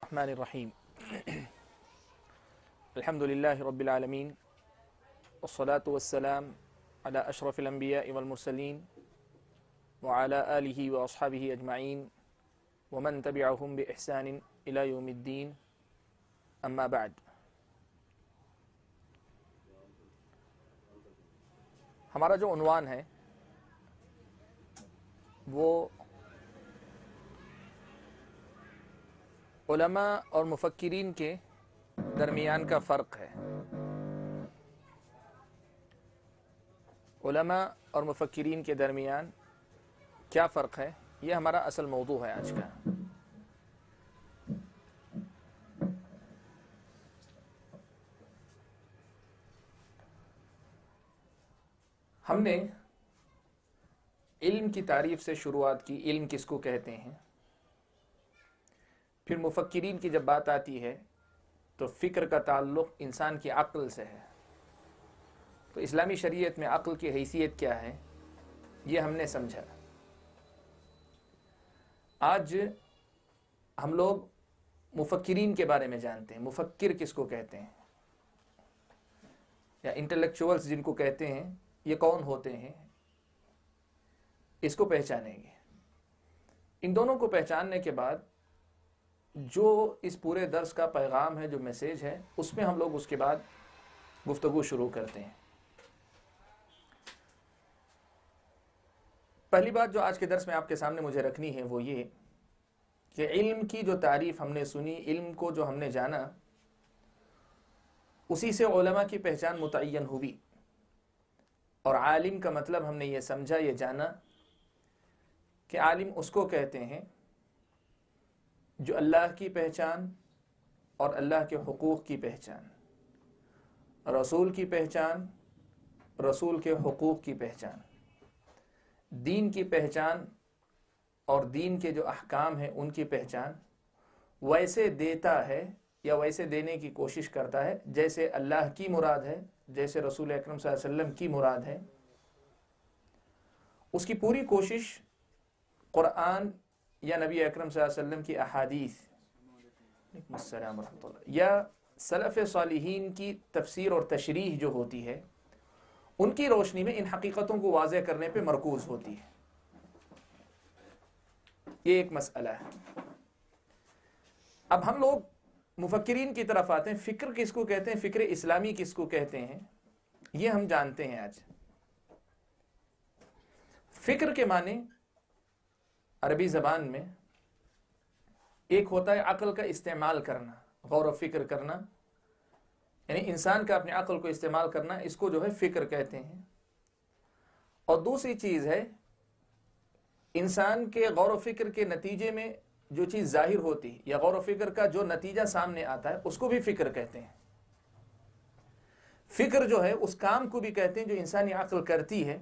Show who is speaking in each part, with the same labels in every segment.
Speaker 1: الرحمن الرحیم الحمد للہ رب العالمین والصلاة والسلام على اشرف الانبیاء والمرسلین وعلى آلہ واصحابہ اجمعین ومن تبعہم باحسان الى یوم الدین اما بعد۔ ہمارا جو عنوان ہے وہ علماء اور مفکرین کے درمیان کا فرق ہے۔ علماء اور مفکرین کے درمیان کیا فرق ہے، یہ ہمارا اصل موضوع ہے آج کا۔ ہم نے علم کی تعریف سے شروعات کی، علم کس کو کہتے ہیں، پھر مفکرین کی جب بات آتی ہے تو فکر کا تعلق انسان کی عقل سے ہے، تو اسلامی شریعت میں عقل کی حیثیت کیا ہے یہ ہم نے سمجھا۔ آج ہم لوگ مفکرین کے بارے میں جانتے ہیں، مفکر کس کو کہتے ہیں یا انٹلیکچوئلز جن کو کہتے ہیں یہ کون ہوتے ہیں، اس کو پہچانیں گے۔ ان دونوں کو پہچاننے کے بعد جو اس پورے درس کا پیغام ہے، جو میسیج ہے، اس میں ہم لوگ اس کے بعد گفتگو شروع کرتے ہیں۔ پہلی بات جو آج کے درس میں آپ کے سامنے مجھے رکھنی ہے وہ یہ کہ علم کی جو تعریف ہم نے سنی، علم کو جو ہم نے جانا، اسی سے علماء کی پہچان متعین ہوئی، اور عالم کا مطلب ہم نے یہ سمجھا، یہ جانا کہ عالم اس کو کہتے ہیں جو اللہ کی پہچان اور اللہ کے حقوق کی پہچان، رسول کی پہچان، رسول کے حقوق کی پہچان، دین کی پہچان اور دین کے جو احکام ہیں ان کی پہچان ویسے دیتا ہے یا ویسے دینے کی کوشش کرتا ہے جیسے اللہ کی مراد ہے، جیسے رسول اکرم صلی اللہ علیہ وسلم کی مراد ہے۔ اس کی پوری کوشش قرآن یا نبی اکرم صلی اللہ علیہ وسلم کی احادیث السلام ورحمۃ اللہ یا سلف صالحین کی تفسیر اور تشریح جو ہوتی ہے، ان کی روشنی میں ان حقیقتوں کو واضح کرنے پہ مرکوز ہوتی ہے۔ یہ ایک مسئلہ ہے۔ اب ہم لوگ مفکرین کی طرف آتے ہیں۔ فکر کس کو کہتے ہیں، فکر اسلامی کس کو کہتے ہیں، یہ ہم جانتے ہیں آج۔ فکر کے معنی عربی زبان میں ایک ہوتا ہے عقل کا استعمال کرنا، غور و فکر کرنا، یعنی انسان کا اپنے عقل کو استعمال کرنا، اس کو جو ہے فکر کہتے ہیں۔ اور دوسری چیز ہے انسان کے غور و فکر کے نتیجے میں جو چیز ظاہر ہوتی ہے یا غور و فکر کا جو نتیجہ سامنے آتا ہے اس کو بھی فکر کہتے ہیں۔ فکر جو ہے اس کام کو بھی کہتے ہیں جو انسانی عقل کرتی ہے،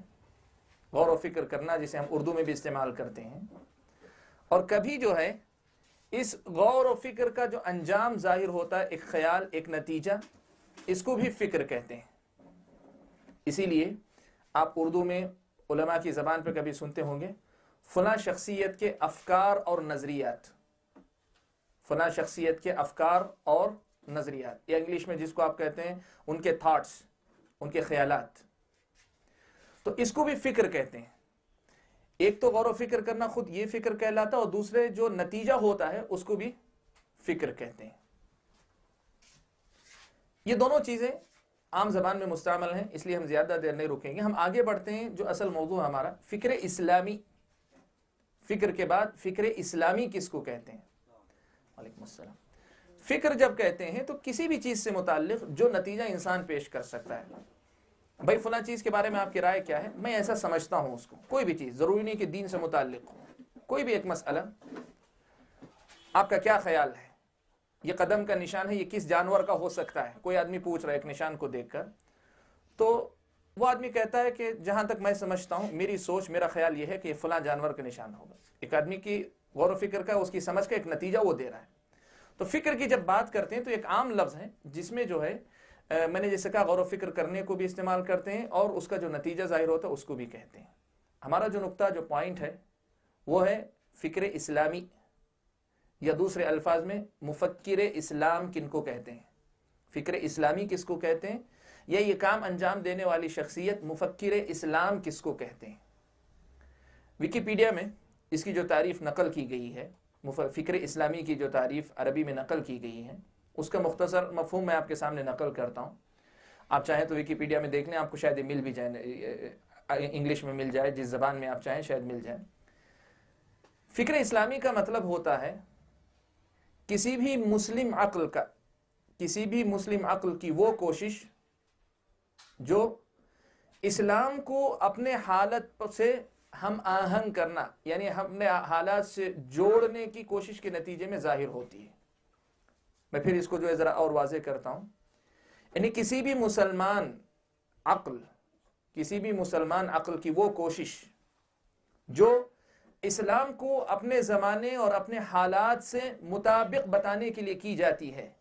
Speaker 1: غور و فکر کرنا، جسے ہم اردو میں بھی استعمال کرتے ہیں۔ اور کبھی جو ہے اس غور و فکر کا جو انجام ظاہر ہوتا ہے، ایک خیال، ایک نتیجہ، اس کو بھی فکر کہتے ہیں۔ اسی لیے آپ اردو میں علماء کی زبان پہ کبھی سنتے ہوں گے فلاں شخصیت کے افکار اور نظریات، فلاں شخصیت کے افکار اور نظریات، یا انگلش میں جس کو آپ کہتے ہیں ان کے تھاٹس، ان کے خیالات، تو اس کو بھی فکر کہتے ہیں۔ ایک تو غور و فکر کرنا خود یہ فکر کہلاتا ہے، اور دوسرے جو نتیجہ ہوتا ہے اس کو بھی فکر کہتے ہیں۔ یہ دونوں چیزیں عام زبان میں مستعمل ہیں، اس لیے ہم زیادہ دیر نہیں رکیں گے، ہم آگے بڑھتے ہیں۔ جو اصل موضوع ہے ہمارا فکر اسلامی، فکر کے بعد فکر اسلامی کس کو کہتے ہیں؟ وعلیکم السلام۔ فکر جب کہتے ہیں تو کسی بھی چیز سے متعلق جو نتیجہ انسان پیش کر سکتا ہے، بھائی فلاں چیز کے بارے میں آپ کی رائے کیا ہے، میں ایسا سمجھتا ہوں اس کو، کوئی بھی چیز، ضروری نہیں کہ دین سے متعلق ہو، کوئی بھی ایک مسئلہ، آپ کا کیا خیال ہے، یہ قدم کا نشان ہے، یہ کس جانور کا ہو سکتا ہے؟ کوئی آدمی پوچھ رہا ہے ایک نشان کو دیکھ کر، تو وہ آدمی کہتا ہے کہ جہاں تک میں سمجھتا ہوں، میری سوچ، میرا خیال یہ ہے کہ یہ فلاں جانور کا نشان ہوگا۔ ایک آدمی کی غور و فکر کا، اس کی سمجھ کا ایک نتیجہ وہ دے رہا ہے۔ تو فکر کی جب بات کرتے ہیں تو ایک عام لفظ ہے جس میں جو ہے میں نے جیسے کہا غور و فکر کرنے کو بھی استعمال کرتے ہیں، اور اس کا جو نتیجہ ظاہر ہوتا ہے اس کو بھی کہتے ہیں۔ ہمارا جو نقطہ، جو پوائنٹ ہے وہ ہے فکر اسلامی، یا دوسرے الفاظ میں مفکر اسلام کن کو کہتے ہیں، فکر اسلامی کس کو کہتے ہیں، یا یہ کام انجام دینے والی شخصیت مفکر اسلام کس کو کہتے ہیں؟ ویکیپیڈیا میں اس کی جو تعریف نقل کی گئی ہے، فکر اسلامی کی جو تعریف عربی میں نقل کی گئی ہے، اس کا مختصر مفہوم میں آپ کے سامنے نقل کرتا ہوں. آپ چاہیں تو ویکیپیڈیا میں دیکھ لیں، آپ کو شاید مل بھی جائے، انگلش میں مل جائے، جس زبان میں آپ چاہیں شاید مل جائے. فکر اسلامی کا مطلب ہوتا ہے کسی بھی مسلم عقل کی وہ کوشش جو اسلام کو اپنے حالت سے ہم آہنگ کرنا، یعنی اپنے حالات سے جوڑنے کی کوشش کے نتیجے میں ظاہر ہوتی ہے. میں پھر اس کو جو ہے ذرا اور واضح کرتا ہوں. یعنی کسی بھی مسلمان عقل کی وہ کوشش جو اسلام کو اپنے زمانے اور اپنے حالات سے مطابق بتانے کے لیے کی جاتی ہے،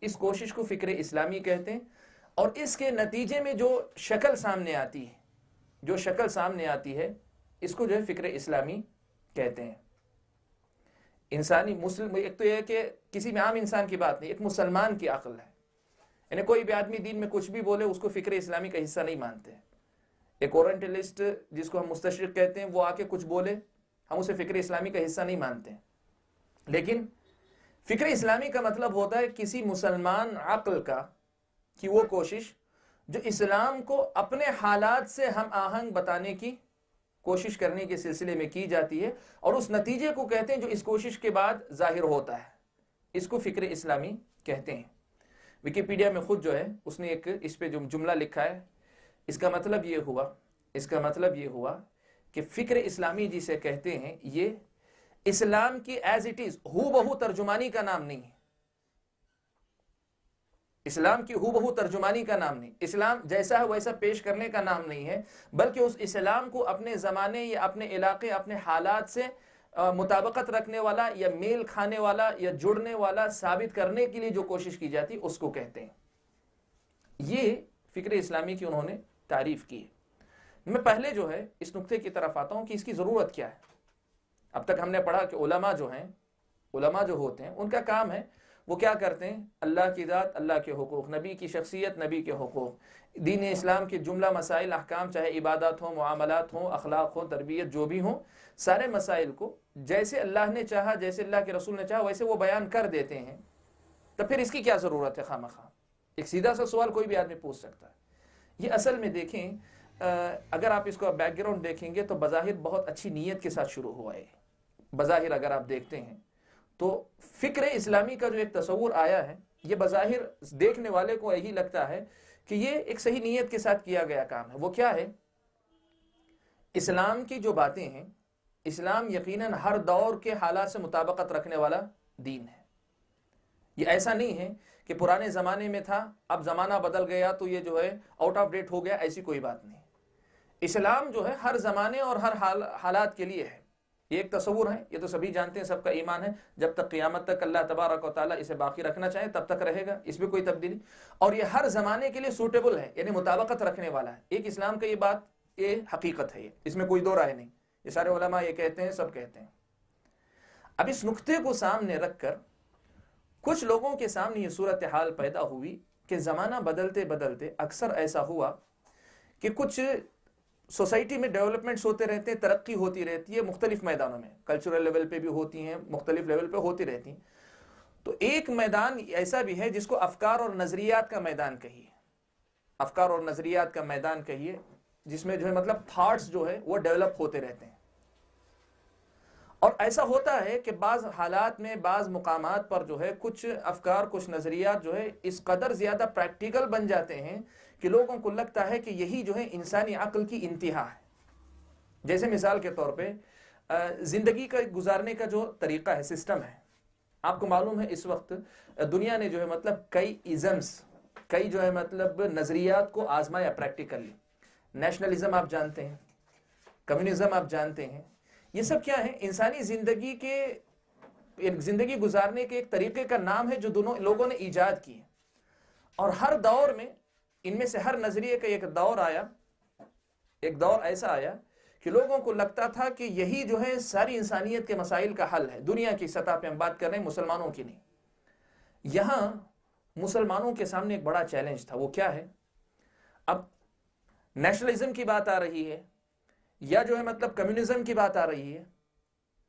Speaker 1: اس کوشش کو فکر اسلامی کہتے ہیں. اور اس کے نتیجے میں جو شکل سامنے آتی ہے اس کو جو ہے فکر اسلامی کہتے ہیں. انسانی مسلم، ایک تو یہ کہ کسی میں عام انسان کی بات نہیں، ایک مسلمان کی عقل ہے. یعنی کوئی بھی آدمی دین میں کچھ بھی بولے اس کو فکر اسلامی کا حصہ نہیں مانتے. ایک اورینٹلسٹ جس کو ہم مستشرق کہتے ہیں، وہ آ کے کچھ بولے، ہم اسے فکر اسلامی کا حصہ نہیں مانتے. لیکن فکر اسلامی کا مطلب ہوتا ہے کسی مسلمان عقل کی وہ کوشش جو اسلام کو اپنے حالات سے ہم آہنگ بتانے کی کوشش کرنے کے سلسلے میں کی جاتی ہے، اور اس نتیجے کو کہتے ہیں جو اس کوشش کے بعد ظاہر ہوتا ہے، اس کو فکر اسلامی کہتے ہیں. ویکیپیڈیا میں خود جو ہے اس نے ایک اس پہ جو جملہ لکھا ہے، اس کا مطلب یہ ہوا کہ فکر اسلامی جسے کہتے ہیں یہ اسلام کی ایز اٹ از ہو بہو ترجمانی کا نام نہیں ہے. اسلام کی ہو بہو ترجمانی کا نام نہیں، اسلام جیسا ہے ویسا پیش کرنے کا نام نہیں ہے، بلکہ اس اسلام کو اپنے زمانے یا اپنے علاقے، اپنے حالات سے مطابقت رکھنے والا یا میل کھانے والا یا جڑنے والا ثابت کرنے کے لیے جو کوشش کی جاتی اس کو کہتے ہیں. یہ فکر اسلامی کی انہوں نے تعریف کی ہے. میں پہلے جو ہے اس نقطے کی طرف آتا ہوں کہ اس کی ضرورت کیا ہے. اب تک ہم نے پڑھا کہ علماء جو ہوتے ہیں ان کا کام ہے وہ کیا کرتے ہیں، اللہ کی ذات، اللہ کے حقوق، نبی کی شخصیت، نبی کے حقوق، دین اسلام کے جملہ مسائل احکام، چاہے عبادات ہوں، معاملات ہوں، اخلاق ہوں، تربیت، جو بھی ہوں، سارے مسائل کو جیسے اللہ نے چاہا، جیسے اللہ کے رسول نے چاہا ویسے وہ بیان کر دیتے ہیں. تو پھر اس کی کیا ضرورت ہے خواہ؟ ایک سیدھا سا سوال کوئی بھی آدمی پوچھ سکتا ہے. یہ اصل میں دیکھیں، اگر آپ اس کو بیک گراؤنڈ دیکھیں گے تو بظاہر بہت اچھی نیت کے ساتھ شروع ہوا ہے. بظاہر اگر آپ دیکھتے ہیں تو فکر اسلامی کا جو ایک تصور آیا ہے، یہ بظاہر دیکھنے والے کو یہی لگتا ہے کہ یہ ایک صحیح نیت کے ساتھ کیا گیا کام ہے. وہ کیا ہے؟ اسلام کی جو باتیں ہیں، اسلام یقیناً ہر دور کے حالات سے مطابقت رکھنے والا دین ہے. یہ ایسا نہیں ہے کہ پرانے زمانے میں تھا، اب زمانہ بدل گیا تو یہ جو ہے آؤٹ آف ڈیٹ ہو گیا، ایسی کوئی بات نہیں. اسلام جو ہے ہر زمانے اور ہر حالات کے لیے ہے. یہ ایک تصور ہے، یہ تو سبھی جانتے ہیں، سب کا ایمان ہے. جب تک قیامت تک اللہ تبارک و تعالیٰ اسے باقی رکھنا چاہے تب تک رہے گا، اس میں کوئی تبدیلی. اور یہ ہر زمانے کے لیے سوٹیبل ہے، یعنی مطابقت رکھنے والا ہے. ایک اسلام کا یہ بات، یہ حقیقت ہے، اس میں کوئی دو رائے نہیں. یہ سارے علماء یہ کہتے ہیں، سب کہتے ہیں. اب اس نقطے کو سامنے رکھ کر کچھ لوگوں کے سامنے یہ صورتحال پیدا ہوئی کہ زمانہ بدلتے بدلتے اکثر ایسا ہوا کہ کچھ سوسائٹی میں ڈیولپمنٹس ہوتے رہتے ہیں، ترقی ہوتی رہتی ہے مختلف میدانوں میں، کلچرل لیول پہ بھی ہوتی ہیں، مختلف لیول پہ ہوتی رہتی ہیں. تو ایک میدان ایسا بھی ہے جس کو افکار اور نظریات کا میدان کہیے، افکار اور نظریات کا میدان کہیے، جس میں جو ہے مطلب تھاٹس جو ہے وہ ڈیولپ ہوتے رہتے ہیں. اور ایسا ہوتا ہے کہ بعض حالات میں، بعض مقامات پر جو ہے کچھ افکار، کچھ نظریات جو ہے اس قدر زیادہ پریکٹیکل بن جاتے ہیں کہ لوگوں کو لگتا ہے کہ یہی جو ہے انسانی عقل کی انتہا ہے. جیسے مثال کے طور پہ زندگی کا گزارنے کا جو طریقہ ہے، سسٹم ہے. آپ کو معلوم ہے اس وقت دنیا نے جو ہے مطلب کئی جو ہے مطلب نظریات کو آزمایا پریکٹیکلی. نیشنلزم آپ جانتے ہیں، کمیونزم آپ جانتے ہیں. یہ سب کیا ہے؟ انسانی زندگی گزارنے کے ایک طریقے کا نام ہے جو دونوں لوگوں نے ایجاد کی. اور ہر دور میں ان میں سے ہر نظریے کا ایک دور ایسا آیا کہ کہ لوگوں کو لگتا تھا کہ یہی جو ہے ساری انسانیت کے مسائل کا حل ہے. دنیا کی سطح پہ ہم بات کر رہے ہیں، مسلمانوں کی نہیں. یہاں مسلمانوں کے سامنے ایک بڑا چیلنج تھا. وہ کیا ہے؟ اب نیشنلزم کی بات آ رہی ہے، یا جو ہے مطلب کمیونزم کی بات آ رہی ہے،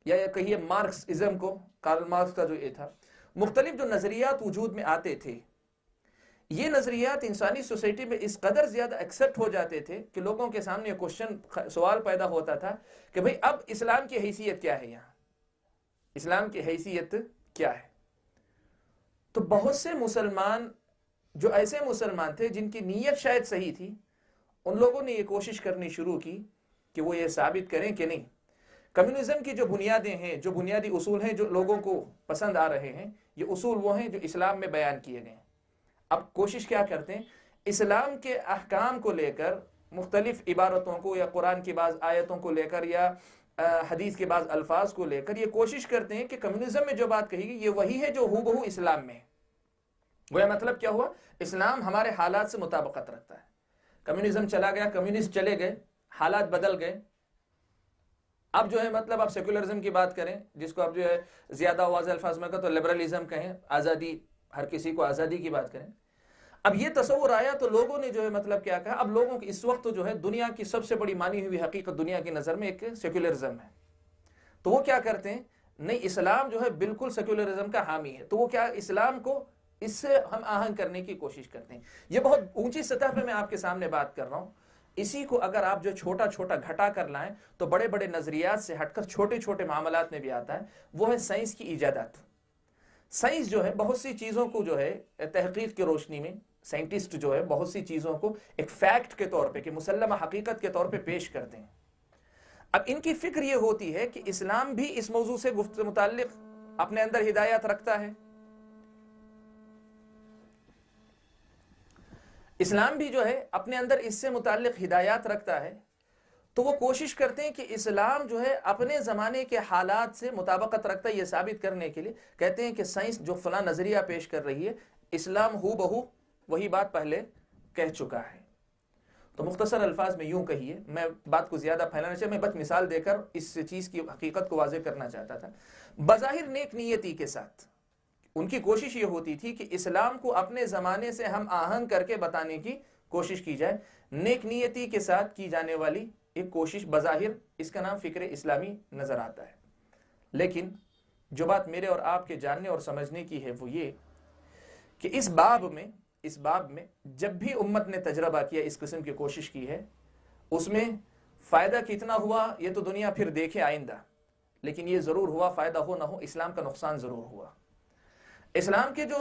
Speaker 1: یا کہیے مارکسزم کو، کارل مارکس کا جو یہ تھا، مختلف جو نظریات وجود میں آتے تھے، یہ نظریات انسانی سوسائٹی میں اس قدر زیادہ ایکسپٹ ہو جاتے تھے کہ لوگوں کے سامنے سوال پیدا ہوتا تھا کہ بھئی اب اسلام کی حیثیت کیا ہے؟ یہاں اسلام کی حیثیت کیا ہے؟ تو بہت سے مسلمان جو ایسے مسلمان تھے جن کی نیت شاید صحیح تھی، ان لوگوں نے یہ کوشش کرنی شروع کی کہ وہ یہ ثابت کریں کہ نہیں، کمیونزم کی جو بنیادیں ہیں، جو بنیادی اصول ہیں جو لوگوں کو پسند آ رہے ہیں، یہ اصول وہ ہیں جو اسلام میں بیان کیے گئے ہیں. اب کوشش کیا کرتے ہیں؟ اسلام کے احکام کو لے کر، مختلف عبارتوں کو یا قرآن کی بعض آیتوں کو لے کر یا حدیث کے بعض الفاظ کو لے کر یہ کوشش کرتے ہیں کہ کمیونزم میں جو بات کہی گئی یہ وہی ہے جو ہو بہو اسلام میں ہے. وہ مطلب کیا ہوا؟ اسلام ہمارے حالات سے مطابقت رکھتا ہے. کمیونزم چلا گیا، کمیونسٹ چلے گئے، حالات بدل گئے. اب جو ہے مطلب آپ سیکولرزم کی بات کریں، جس کو آپ جو ہے زیادہ واضح الفاظ میں کہا تو لبرلزم کہیں، آزادی، ہر کسی کو آزادی کی بات کریں. اب یہ تصور آیا تو لوگوں نے جو ہے مطلب کیا کہا، اب لوگوں کی اس وقت جو ہے دنیا کی سب سے بڑی مانی ہوئی حقیقت دنیا کی نظر میں ایک سیکولرزم ہے. تو وہ کیا کرتے ہیں؟ نہیں، اسلام جو ہے بالکل سیکولرزم کا حامی ہے. تو وہ کیا، اسلام کو اس سے ہم آہنگ کرنے کی کوشش کرتے ہیں. یہ بہت اونچی سطح پہ میں آپ کے سامنے بات کر رہا ہوں. اسی کو اگر آپ جو چھوٹا چھوٹا گھٹا کر لائیں تو بڑے بڑے نظریات سے ہٹ کر چھوٹے چھوٹے معاملات میں بھی آتا ہے. وہ ہے سائنس کی ایجادات. سائنس جو ہے بہت سی چیزوں کو جو ہے تحقیق کی روشنی میں، سائنٹسٹ جو ہے بہت سی چیزوں کو ایک فیکٹ کے طور پہ، کہ مسلمہ حقیقت کے طور پہ پیش کرتے ہیں. اب ان کی فکر یہ ہوتی ہے کہ اسلام بھی اس موضوع سے متعلق اپنے اندر ہدایات رکھتا ہے، اسلام بھی جو ہے اپنے اندر اس سے متعلق ہدایات رکھتا ہے. تو وہ کوشش کرتے ہیں کہ اسلام جو ہے اپنے زمانے کے حالات سے مطابقت رکھتا ہے. یہ ثابت کرنے کے لیے کہتے ہیں کہ سائنس جو فلاں نظریہ پیش کر رہی ہے، اسلام ہو بہو وہی بات پہلے کہہ چکا ہے. تو مختصر الفاظ میں یوں کہیے، میں بات کو زیادہ پھیلانا چاہیے، میں بس مثال دے کر اس چیز کی حقیقت کو واضح کرنا چاہتا تھا. بظاہر نیک نیتی کے ساتھ ان کی کوشش یہ ہوتی تھی کہ اسلام کو اپنے زمانے سے ہم آہنگ کر کے بتانے کی کوشش کی جائے. نیک نیتی کے ساتھ کی جانے والی ایک کوشش، بظاہر اس کا نام فکر اسلامی نظر آتا ہے. لیکن جو بات میرے اور آپ کے جاننے اور سمجھنے کی ہے وہ یہ کہ اس باب میں جب بھی امت نے تجربہ کیا، اس قسم کی کوشش کی ہے، اس میں فائدہ کتنا ہوا یہ تو دنیا پھر دیکھے آئندہ. لیکن یہ ضرور ہوا، فائدہ ہو نہ ہو، اسلام کا نقصان ضرور ہوا. اسلام کے جو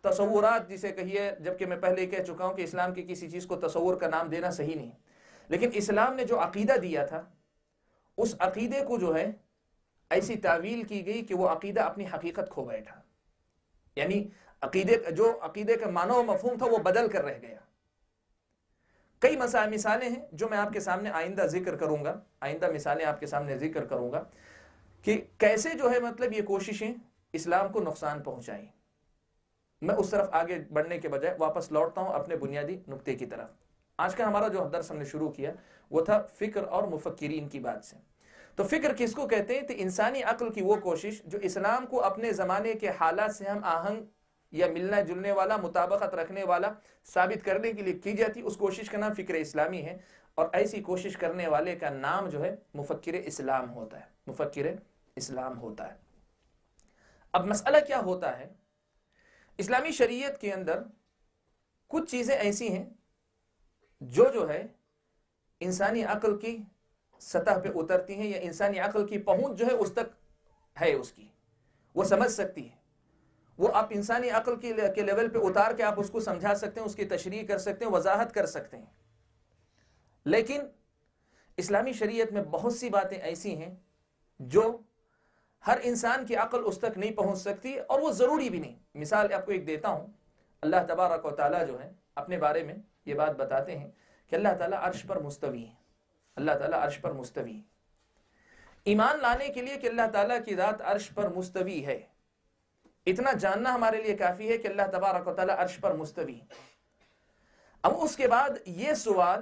Speaker 1: تصورات جسے کہیے، جبکہ میں پہلے کہہ چکا ہوں کہ اسلام کی کسی چیز کو تصور کا نام دینا صحیح نہیں، لیکن اسلام نے جو عقیدہ دیا تھا، اس عقیدے کو جو ہے ایسی تعویل کی گئی کہ وہ عقیدہ اپنی حقیقت کھو بیٹھا. یعنی عقیدے کا معنی و مفہوم تھا وہ بدل کر رہ گیا. کئی مثالیں ہیں جو میں آپ کے سامنے آئندہ مثالیں آپ کے سامنے ذکر کروں گا کہ کیسے جو ہے مطلب یہ کوششیں اسلام کو نقصان پہنچائیں. میں اس طرف آگے بڑھنے کے بجائے واپس لوٹتا ہوں اپنے بنیادی نقطے کی طرف. آج کا ہمارا جو درس ہم نے شروع کیا وہ تھا فکر اور مفکرین کی بات سے. تو فکر کس کو کہتے ہیں؟ تو انسانی عقل کی وہ کوشش جو اسلام کو اپنے زمانے کے حالات سے ہم آہنگ یا ملنا جلنے والا، مطابقت رکھنے والا ثابت کرنے کے لیے کی جاتی، اس کوشش کا نام فکر اسلامی ہے. اور ایسی کوشش کرنے والے کا نام جو ہے مفکر اسلام ہوتا ہے. اب مسئلہ کیا ہوتا ہے؟ اسلامی شریعت کے اندر کچھ چیزیں ایسی ہیں جو ہے انسانی عقل کی سطح پہ اترتی ہیں، یا انسانی عقل کی پہنچ جو ہے اس تک ہے، اس کی وہ سمجھ سکتی ہے. وہ آپ انسانی عقل کے لیول پہ اتار کے آپ اس کو سمجھا سکتے ہیں، اس کی تشریح کر سکتے ہیں، وضاحت کر سکتے ہیں. لیکن اسلامی شریعت میں بہت سی باتیں ایسی ہیں جو ہر انسان کی عقل اس تک نہیں پہنچ سکتی، اور وہ ضروری بھی نہیں. مثال آپ کو ایک دیتا ہوں. اللہ تبارک و تعالیٰ جو ہے اپنے بارے میں یہ بات بتاتے ہیں کہ اللہ تعالیٰ عرش پر مستوی ہے. اللہ تعالیٰ عرش پر مستوی ہے. ایمان لانے کے لیے کہ اللہ تعالیٰ کی ذات عرش پر مستوی ہے، اتنا جاننا ہمارے لیے کافی ہے کہ اللہ تبارک و تعالیٰ عرش پر مستوی ہے. اب اس کے بعد یہ سوال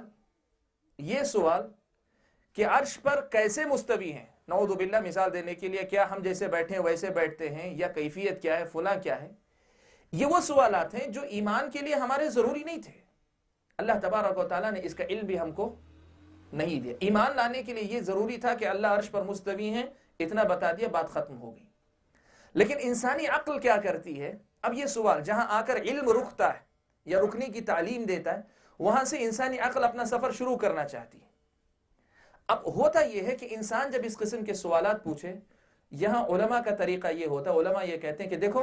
Speaker 1: کہ عرش پر کیسے مستوی ہیں، نعوذ باللہ مثال دینے کے لیے کیا ہم جیسے بیٹھے ہیں ویسے بیٹھتے ہیں، یا کیفیت کیا ہے، فلاں کیا ہے، یہ وہ سوالات ہیں جو ایمان کے لیے ہمارے ضروری نہیں تھے. اللہ تبارک و تعالیٰ نے اس کا علم بھی ہم کو نہیں دیا. ایمان لانے کے لیے یہ ضروری تھا کہ اللہ عرش پر مستوی ہیں، اتنا بتا دیا، بات ختم ہو گئی. لیکن انسانی عقل کیا کرتی ہے؟ اب یہ سوال جہاں آ کر علم رکتا ہے یا رکنے کی تعلیم دیتا ہے، وہاں سے انسانی عقل اپنا سفر شروع کرنا چاہتی ہے. اب ہوتا یہ ہے کہ انسان جب اس قسم کے سوالات پوچھے، یہاں علماء کا طریقہ یہ ہوتا ہے، علماء یہ کہتے ہیں کہ دیکھو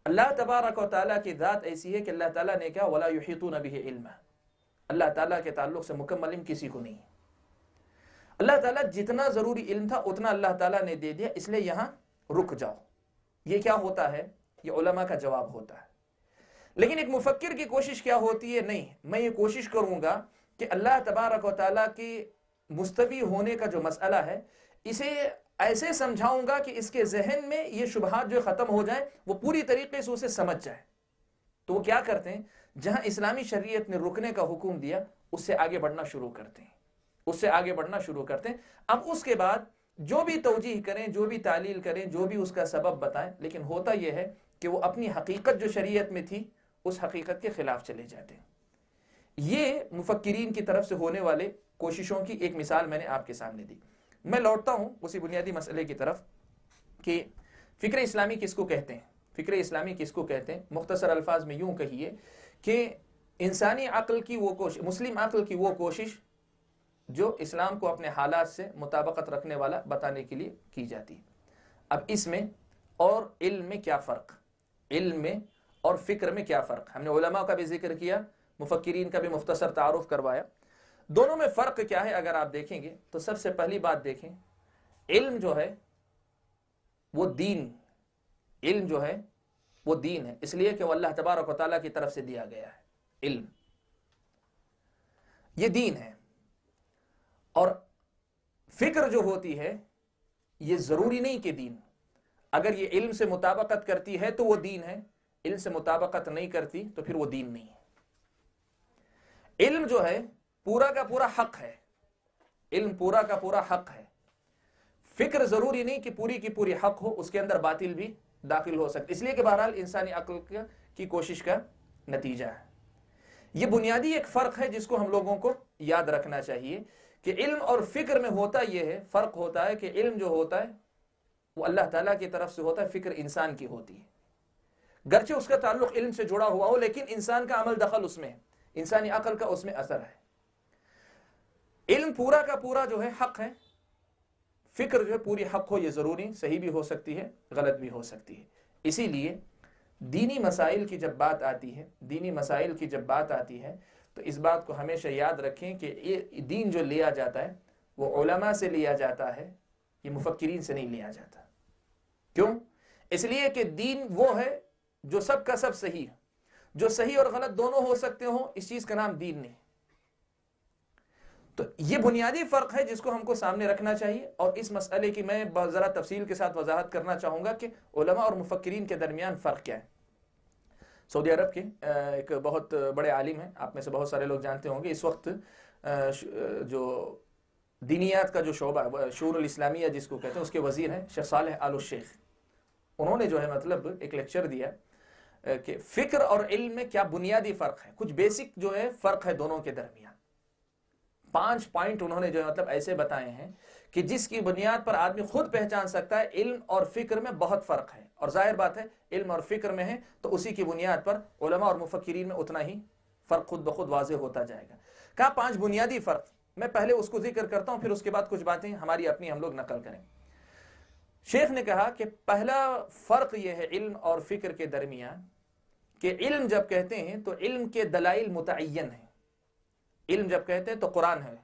Speaker 1: اللہ تبارک و تعالیٰ کی ذات ایسی ہے کہ اللہ تعالیٰ نے کہا وَلَا يُحِيطُونَ بِهِ عِلْمًا، اللہ تعالیٰ کے تعلق سے مکمل علم کسی کو نہیں ہے. اللہ تعالیٰ جتنا ضروری علم تھا اتنا اللہ تعالیٰ نے دے دیا، اس لیے یہاں رک جاؤ. یہ کیا ہوتا ہے؟ یہ علماء کا جواب ہوتا ہے. لیکن ایک مفکر کی کوشش کیا ہوتی ہے؟ نہیں، میں یہ کوشش کروں گا کہ اللہ تبارک و تعالیٰ کی مستوی ہونے کا جو مسئلہ ہے اسے ایسے سمجھاؤں گا کہ اس کے ذہن میں یہ شبہات جو ختم ہو جائیں، وہ پوری طریقے سے اسے سمجھ جائے. تو وہ کیا کرتے ہیں؟ جہاں اسلامی شریعت نے رکنے کا حکم دیا اس سے آگے بڑھنا شروع کرتے ہیں، اس سے آگے بڑھنا شروع کرتے ہیں. اب اس کے بعد جو بھی توجیح کریں، جو بھی تعلیل کریں، جو بھی اس کا سبب بتائیں، لیکن ہوتا یہ ہے کہ وہ اپنی حقیقت جو شریعت میں تھی اس حقیقت کے خلاف چلے جاتے ہیں. یہ مفکرین کی طرف سے ہونے والے کوششوں کی ایک مثال میں نے آپ کے سامنے دی. میں لوٹتا ہوں اسی بنیادی مسئلے کی طرف کہ فکر اسلامی کس کو کہتے ہیں. فکر اسلامی کس کو کہتے ہیں؟ مختصر الفاظ میں یوں کہیے کہ انسانی عقل کی وہ کوشش، مسلم عقل کی وہ کوشش جو اسلام کو اپنے حالات سے مطابقت رکھنے والا بتانے کے لیے کی جاتی ہے. اب اس میں اور علم میں کیا فرق، علم میں اور فکر میں کیا فرق؟ ہم نے علماء کا بھی ذکر کیا، مفکرین کا بھی مختصر تعارف کروایا. دونوں میں فرق کیا ہے اگر آپ دیکھیں گے تو سب سے پہلی بات دیکھیں، علم جو ہے وہ دین، علم جو ہے وہ دین ہے، اس لیے کہ وہ اللہ تبارک و تعالیٰ کی طرف سے دیا گیا ہے. علم یہ دین ہے. اور فکر جو ہوتی ہے یہ ضروری نہیں کہ دین، اگر یہ علم سے مطابقت کرتی ہے تو وہ دین ہے، علم سے مطابقت نہیں کرتی تو پھر وہ دین نہیں ہے. علم جو ہے پورا کا پورا حق ہے، علم پورا کا پورا حق ہے. فکر ضروری نہیں کہ پوری کی پوری حق ہو، اس کے اندر باطل بھی داخل ہو سکتا، اس لیے کہ بہرحال انسانی عقل کی کوشش کا نتیجہ ہے. یہ بنیادی ایک فرق ہے جس کو ہم لوگوں کو یاد رکھنا چاہیے کہ علم اور فکر میں ہوتا یہ ہے، فرق ہوتا ہے کہ علم جو ہوتا ہے وہ اللہ تعالیٰ کی طرف سے ہوتا ہے، فکر انسان کی ہوتی ہے. گرچہ اس کا تعلق علم سے جڑا ہوا ہو لیکن انسان کا عمل دخل اس میں ہے، انسانی عقل کا اس میں اثر ہے. علم پورا کا پورا جو ہے حق ہے، فکر جو ہے پوری حق ہو یہ ضروری، صحیح بھی ہو سکتی ہے، غلط بھی ہو سکتی ہے. اسی لیے دینی مسائل کی جب بات آتی ہے، دینی مسائل کی جب بات آتی ہے تو اس بات کو ہمیشہ یاد رکھیں کہ یہ دین جو لیا جاتا ہے وہ علماء سے لیا جاتا ہے، یہ مفکرین سے نہیں لیا جاتا. کیوں؟ اس لیے کہ دین وہ ہے جو سب کا سب صحیح ہے، جو صحیح اور غلط دونوں ہو سکتے ہوں، اس چیز کا نام دین نہیں. تو یہ بنیادی فرق ہے جس کو ہم کو سامنے رکھنا چاہیے. اور اس مسئلے کی میں بہت ذرا تفصیل کے ساتھ وضاحت کرنا چاہوں گا کہ علماء اور مفکرین کے درمیان فرق کیا ہے. سعودی عرب کے ایک بہت بڑے عالم ہیں، آپ میں سے بہت سارے لوگ جانتے ہوں گے، اس وقت جو دینیات کا جو شعبہ ہے، شؤون الاسلامیہ جس کو کہتے ہیں، اس کے وزیر ہیں شیخ صالح آل الشیخ. انہوں نے جو ہے مطلب ایک لیکچر دیا کہ فکر اور علم میں کیا بنیادی فرق ہے، کچھ بیسک جو ہے فرق ہے دونوں کے درمیان. 5 پوائنٹ انہوں نے جو ہے مطلب ایسے بتائے ہیں کہ جس کی بنیاد پر آدمی خود پہچان سکتا ہے علم اور فکر میں بہت فرق ہے. اور ظاہر بات ہے علم اور فکر میں ہے تو اسی کی بنیاد پر علماء اور مفکرین میں اتنا ہی فرق خود بخود واضح ہوتا جائے گا. کہا 5 بنیادی فرق، میں پہلے اس کو ذکر کرتا ہوں، پھر اس کے بعد کچھ باتیں ہماری اپنی ہم لوگ نقل کریں. شیخ نے کہا کہ پہلا فرق یہ ہے علم اور فکر کے درمیان کہ علم جب کہتے ہیں تو علم کے دلائل متعین ہیں. علم جب کہتے ہیں تو قرآن ہے،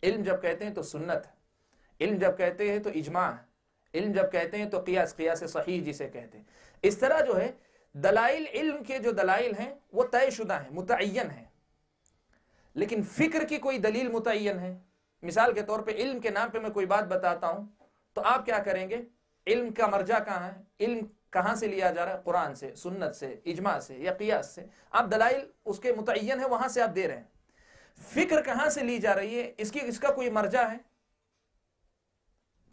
Speaker 1: علم جب کہتے ہیں تو سنت ہے، علم جب کہتے ہیں تو اجماع ہے، علم جب کہتے ہیں تو قیاس صحیح جسے کہتے ہیں. اس طرح جو ہے دلائل، علم کے جو دلائل ہیں وہ طے شدہ ہیں، متعین ہیں. لیکن فکر کی کوئی دلیل متعین ہے. مثال کے طور پہ علم کے نام پہ میں کوئی بات بتاتا ہوں تو آپ کیا کریں گے؟ علم کا مرجع کہاں ہے، علم کہاں سے لیا جا رہا ہے؟ قرآن سے، سنت سے، اجماع سے یا قیاس سے. آپ دلائل اس کے متعین ہیں، وہاں سے آپ دے رہے ہیں. فکر کہاں سے لی جا رہی ہے، اس کا کوئی مرجع ہے؟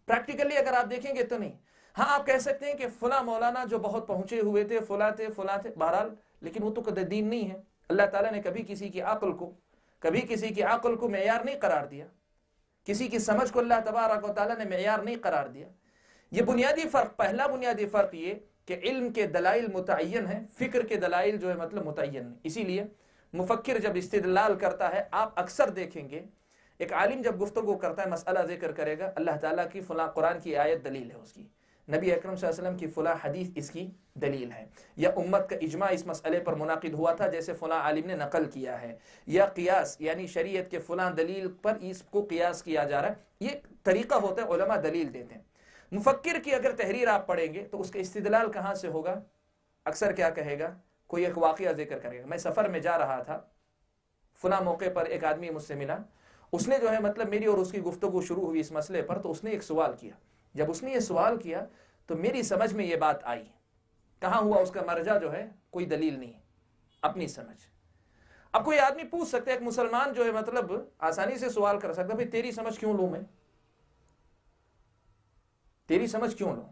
Speaker 1: پریکٹیکلی اگر آپ دیکھیں گے تو نہیں. ہاں آپ کہہ سکتے ہیں کہ فلاں مولانا جو بہت پہنچے ہوئے تھے، فلاں تھے، بہرحال لیکن وہ تو دین نہیں ہے. اللہ تعالیٰ نے کبھی کسی کی عقل کو معیار نہیں قرار دیا، کسی کی سمجھ کو اللہ تبارک و تعالیٰ نے معیار نہیں قرار دیا. یہ بنیادی فرق، پہلا بنیادی فرق یہ کہ علم کے دلائل متعین ہیں، فکر کے دلائل جو ہے مطلب متعین نہیں. اسی لیے مفکر جب استدلال کرتا ہے، آپ اکثر دیکھیں گے ایک عالم جب گفتگو کرتا ہے، مسئلہ ذکر کرے گا، اللہ تعالیٰ کی فلاں قرآن کی آیت دلیل ہے اس کی، نبی اکرم صلی اللہ علیہ وسلم کی فلاں حدیث اس کی دلیل ہے، یا امت کا اجماع اس مسئلے پر منعقد ہوا تھا جیسے فلاں عالم نے نقل کیا ہے، یا قیاس یعنی شریعت کے فلاں دلیل پر اس کو قیاس کیا جا رہا ہے. یہ طریقہ ہوتا ہے، علماء دلیل دیتے ہیں. مفکر کی اگر تحریر آپ پڑھیں گے تو اس کا استدلال کہاں سے ہوگا؟ اکثر کیا کہے گا، کوئی ایک واقعہ ذکر کرے گا. میں سفر میں جا رہا تھا، فلاں موقع پر ایک آدمی مجھ سے ملا، اس نے جو ہے مطلب میری اور اس کی گفتگو شروع ہوئی اس مسئلے پر، تو اس نے ایک سوال کیا. جب اس نے یہ سوال کیا تو میری سمجھ میں یہ بات آئی. کہاں ہوا اس کا مرجع جو ہے کوئی دلیل نہیں، اپنی سمجھ. اب کوئی آدمی پوچھ سکتا ہے، ایک مسلمان جو ہے مطلب آسانی سے سوال کر سکتا ہے، بھئی تیری سمجھ کیوں لوں میں؟ تیری سمجھ کیوں لوں؟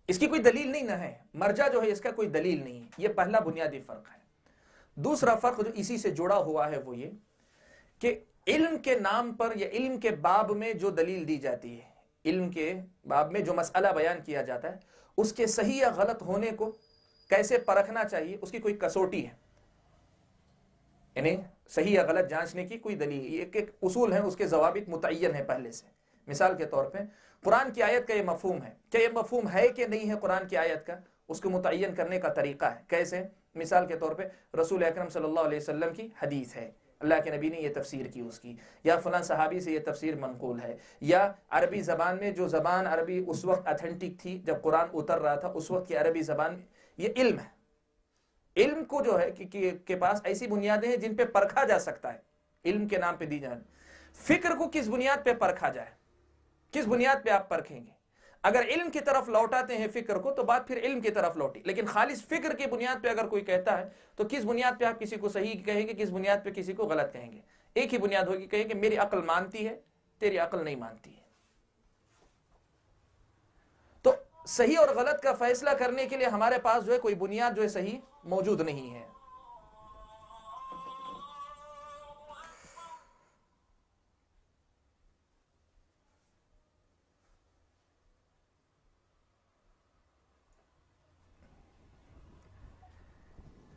Speaker 1: اس کی کوئی دلیل نہیں نہ ہے، مرجع جو ہے اس کا کوئی دلیل نہیں ہے. یہ پہلا بنیادی فرق ہے. دوسرا فرق جو اسی سے جڑا ہوا ہے وہ یہ کہ علم کے نام پر یا علم کے باب میں جو دلیل دی جاتی ہے، علم کے باب میں جو مسئلہ بیان کیا جاتا ہے، اس کے صحیح یا غلط ہونے کو کیسے پرکھنا چاہیے، اس کی کوئی کسوٹی ہے، یعنی صحیح یا غلط جانچنے کی کوئی دلیل، ایک اصول ہے، اس کے ضوابط متعین ہیں پہلے سے. مثال کے طور پہ قرآن کی آیت کا یہ مفہوم ہے، کیا یہ مفہوم ہے کہ نہیں ہے قرآن کی آیت کا، اس کو متعین کرنے کا طریقہ ہے. کیسے؟ مثال کے طور پہ رسول اکرم صلی اللہ علیہ وسلم کی حدیث ہے، اللہ کے نبی نے یہ تفسیر کی اس کی، یا فلاں صحابی سے یہ تفسیر منقول ہے، یا عربی زبان میں جو زبان عربی اس وقت اتھینٹک تھی جب قرآن اتر رہا تھا، اس وقت کی عربی زبان. یہ علم ہے. علم کو جو ہے کے پاس ایسی بنیادیں ہیں جن پہ پرکھا جا سکتا ہے، علم کے نام پہ دی جائے. فکر کو کس بنیاد پہ پرکھا جائے، کس بنیاد پہ آپ پرکھیں گے؟ اگر علم کی طرف لوٹاتے ہیں فکر کو تو بات پھر علم کی طرف لوٹی. لیکن خالص فکر کی بنیاد پہ اگر کوئی کہتا ہے تو کس بنیاد پہ آپ کسی کو صحیح کہیں گے، کس بنیاد پہ کسی کو غلط کہیں گے؟ ایک ہی بنیاد ہوگی، کہیں کہ میری عقل مانتی ہے، تیری عقل نہیں مانتی ہے. تو صحیح اور غلط کا فیصلہ کرنے کے لیے ہمارے پاس جو ہے کوئی بنیاد جو ہے صحیح موجود نہیں ہے.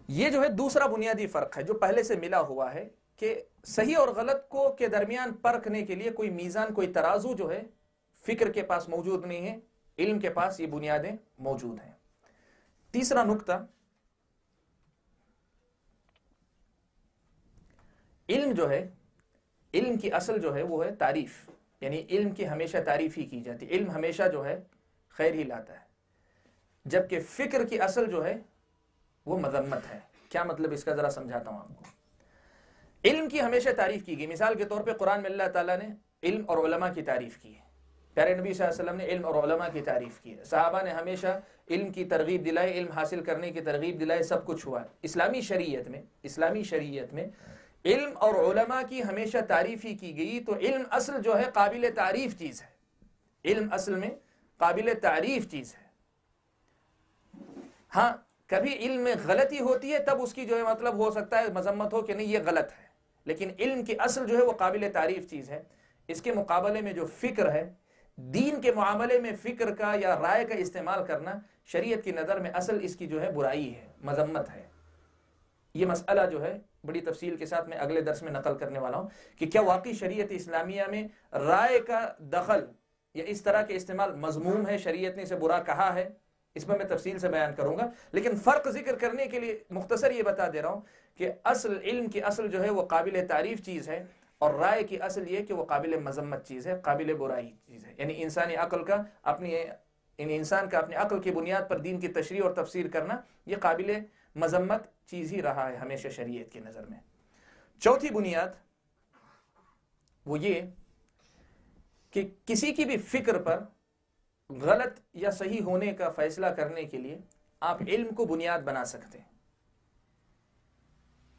Speaker 1: یہ جو ہے دوسرا بنیادی فرق ہے جو پہلے سے ملا ہوا ہے کہ صحیح اور غلط کو کے درمیان پرکھنے کے لیے کوئی میزان، کوئی ترازو جو ہے فکر کے پاس موجود نہیں ہے، علم کے پاس یہ بنیادیں موجود ہیں. تیسرا نقطہ، علم جو ہے، علم کی اصل جو ہے وہ ہے تعریف، یعنی علم کی ہمیشہ تعریف ہی کی جاتی ہے، علم ہمیشہ جو ہے خیر ہی لاتا ہے. جبکہ فکر کی اصل جو ہے وہ مذمت ہے. کیا مطلب اس کا ذرا سمجھاتا ہوں آپ کو. علم کی ہمیشہ تعریف کی گئی. مثال کے طور پہ قرآن میں اللہ تعالیٰ نے علم اور علماء کی تعریف کی ہے، پیارے نبی صلی اللہ علیہ وسلم نے علم اور علماء کی تعریف کی ہے، صحابہ نے ہمیشہ علم کی ترغیب دلائی، علم حاصل کرنے کی ترغیب دلائی، سب کچھ ہوا ہے. اسلامی شریعت میں علم اور علماء کی ہمیشہ تعریف ہی کی گئی. تو علم اصل جو ہے قابل تعریف چیز ہے، علم اصل میں قابل تعریف چیز ہے. ہاں کبھی علم میں غلطی ہوتی ہے تب اس کی جو ہے مطلب ہو سکتا ہے مذمت ہو کہ نہیں یہ غلط ہے، لیکن علم کی اصل جو ہے وہ قابل تعریف چیز ہے. اس کے مقابلے میں جو فکر ہے، دین کے معاملے میں فکر کا یا رائے کا استعمال کرنا شریعت کی نظر میں اصل اس کی جو ہے برائی ہے، مذمت ہے. یہ مسئلہ جو ہے بڑی تفصیل کے ساتھ میں اگلے درس میں نقل کرنے والا ہوں کہ کیا واقعی شریعت اسلامیہ میں رائے کا دخل یا اس طرح کے استعمال مذموم ہے، شریعت نے اسے برا کہا ہے. اس میں تفصیل سے بیان کروں گا، لیکن فرق ذکر کرنے کے لیے مختصر یہ بتا دے رہا ہوں کہ اصل علم کی اصل جو ہے وہ قابل تعریف چیز ہے، اور رائے کی اصل یہ کہ وہ قابل مذمت چیز ہے، قابل برائی چیز ہے. یعنی انسانی عقل کا انسان کا اپنی عقل کی بنیاد پر دین کی تشریح اور تفسیر کرنا یہ قابل مذمت چیز ہی رہا ہے ہمیشہ شریعت کی نظر میں. چوتھی بنیاد وہ یہ کہ کسی کی بھی فکر پر غلط یا صحیح ہونے کا فیصلہ کرنے کے لیے آپ علم کو بنیاد بنا سکتے ہیں.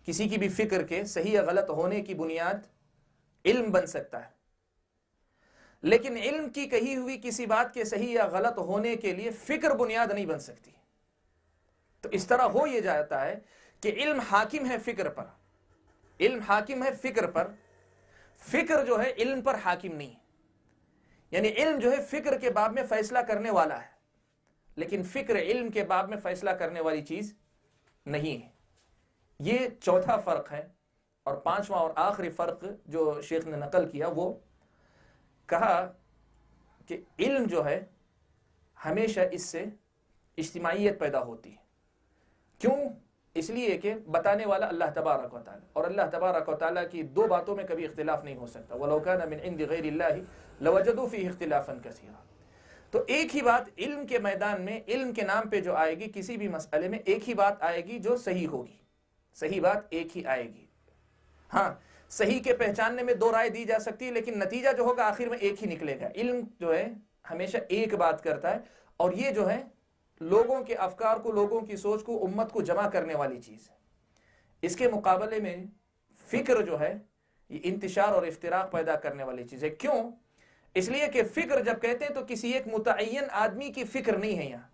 Speaker 1: کسی کی بھی فکر کے صحیح یا غلط ہونے کی بنیاد علم بن سکتا ہے، لیکن علم کی کہی ہوئی کسی بات کے صحیح یا غلط ہونے کے لیے فکر بنیاد نہیں بن سکتی۔ تو اس طرح ہو یہ جاتا ہے کہ علم حاکم ہے فکر پر، علم حاکم ہے فکر پر، فکر جو ہے علم پر حاکم نہیں ہے۔ یعنی علم جو ہے فکر کے باب میں فیصلہ کرنے والا ہے، لیکن فکر علم کے باب میں فیصلہ کرنے والی چیز نہیں ہے۔ یہ چوتھا فرق ہے۔ اور پانچواں اور آخری فرق جو شیخ نے نقل کیا، وہ کہا کہ علم جو ہے ہمیشہ اس سے اجتماعیت پیدا ہوتی ہے۔ کیوں؟ اس لیے کہ بتانے والا اللہ تبارک و تعالی، اور اللہ تبارک و تعالی کی دو باتوں میں کبھی اختلاف نہیں ہو سکتا۔ وَلَوْ كَانَ مِنْ عِنْدِ غَيْرِ اللَّهِ لَوَجَدُوا فِيهِ اخْتِلَافًا كَثِيرًا۔ تو ایک ہی بات علم کے میدان میں، علم کے نام پہ جو آئے گی کسی بھی مسئلے میں، ایک ہی بات آئے گی جو صحیح ہوگی، صحیح بات ایک ہی آئے گی۔ ہاں، صحیح کے پہچاننے میں دو رائے دی جا سکتی ہے، لیکن نتیجہ جو ہوگا آخر میں ایک ہی نکلے گا۔ علم جو ہے ہمیشہ ایک بات کرتا ہے، اور یہ جو ہے لوگوں کے افکار کو، لوگوں کی سوچ کو، امت کو جمع کرنے والی چیز ہے۔ اس کے مقابلے میں فکر جو ہے یہ انتشار اور افتراق پیدا کرنے والی چیز ہے۔ کیوں؟ اس لیے کہ فکر جب کہتے ہیں تو کسی ایک متعین آدمی کی فکر نہیں ہے۔ یہاں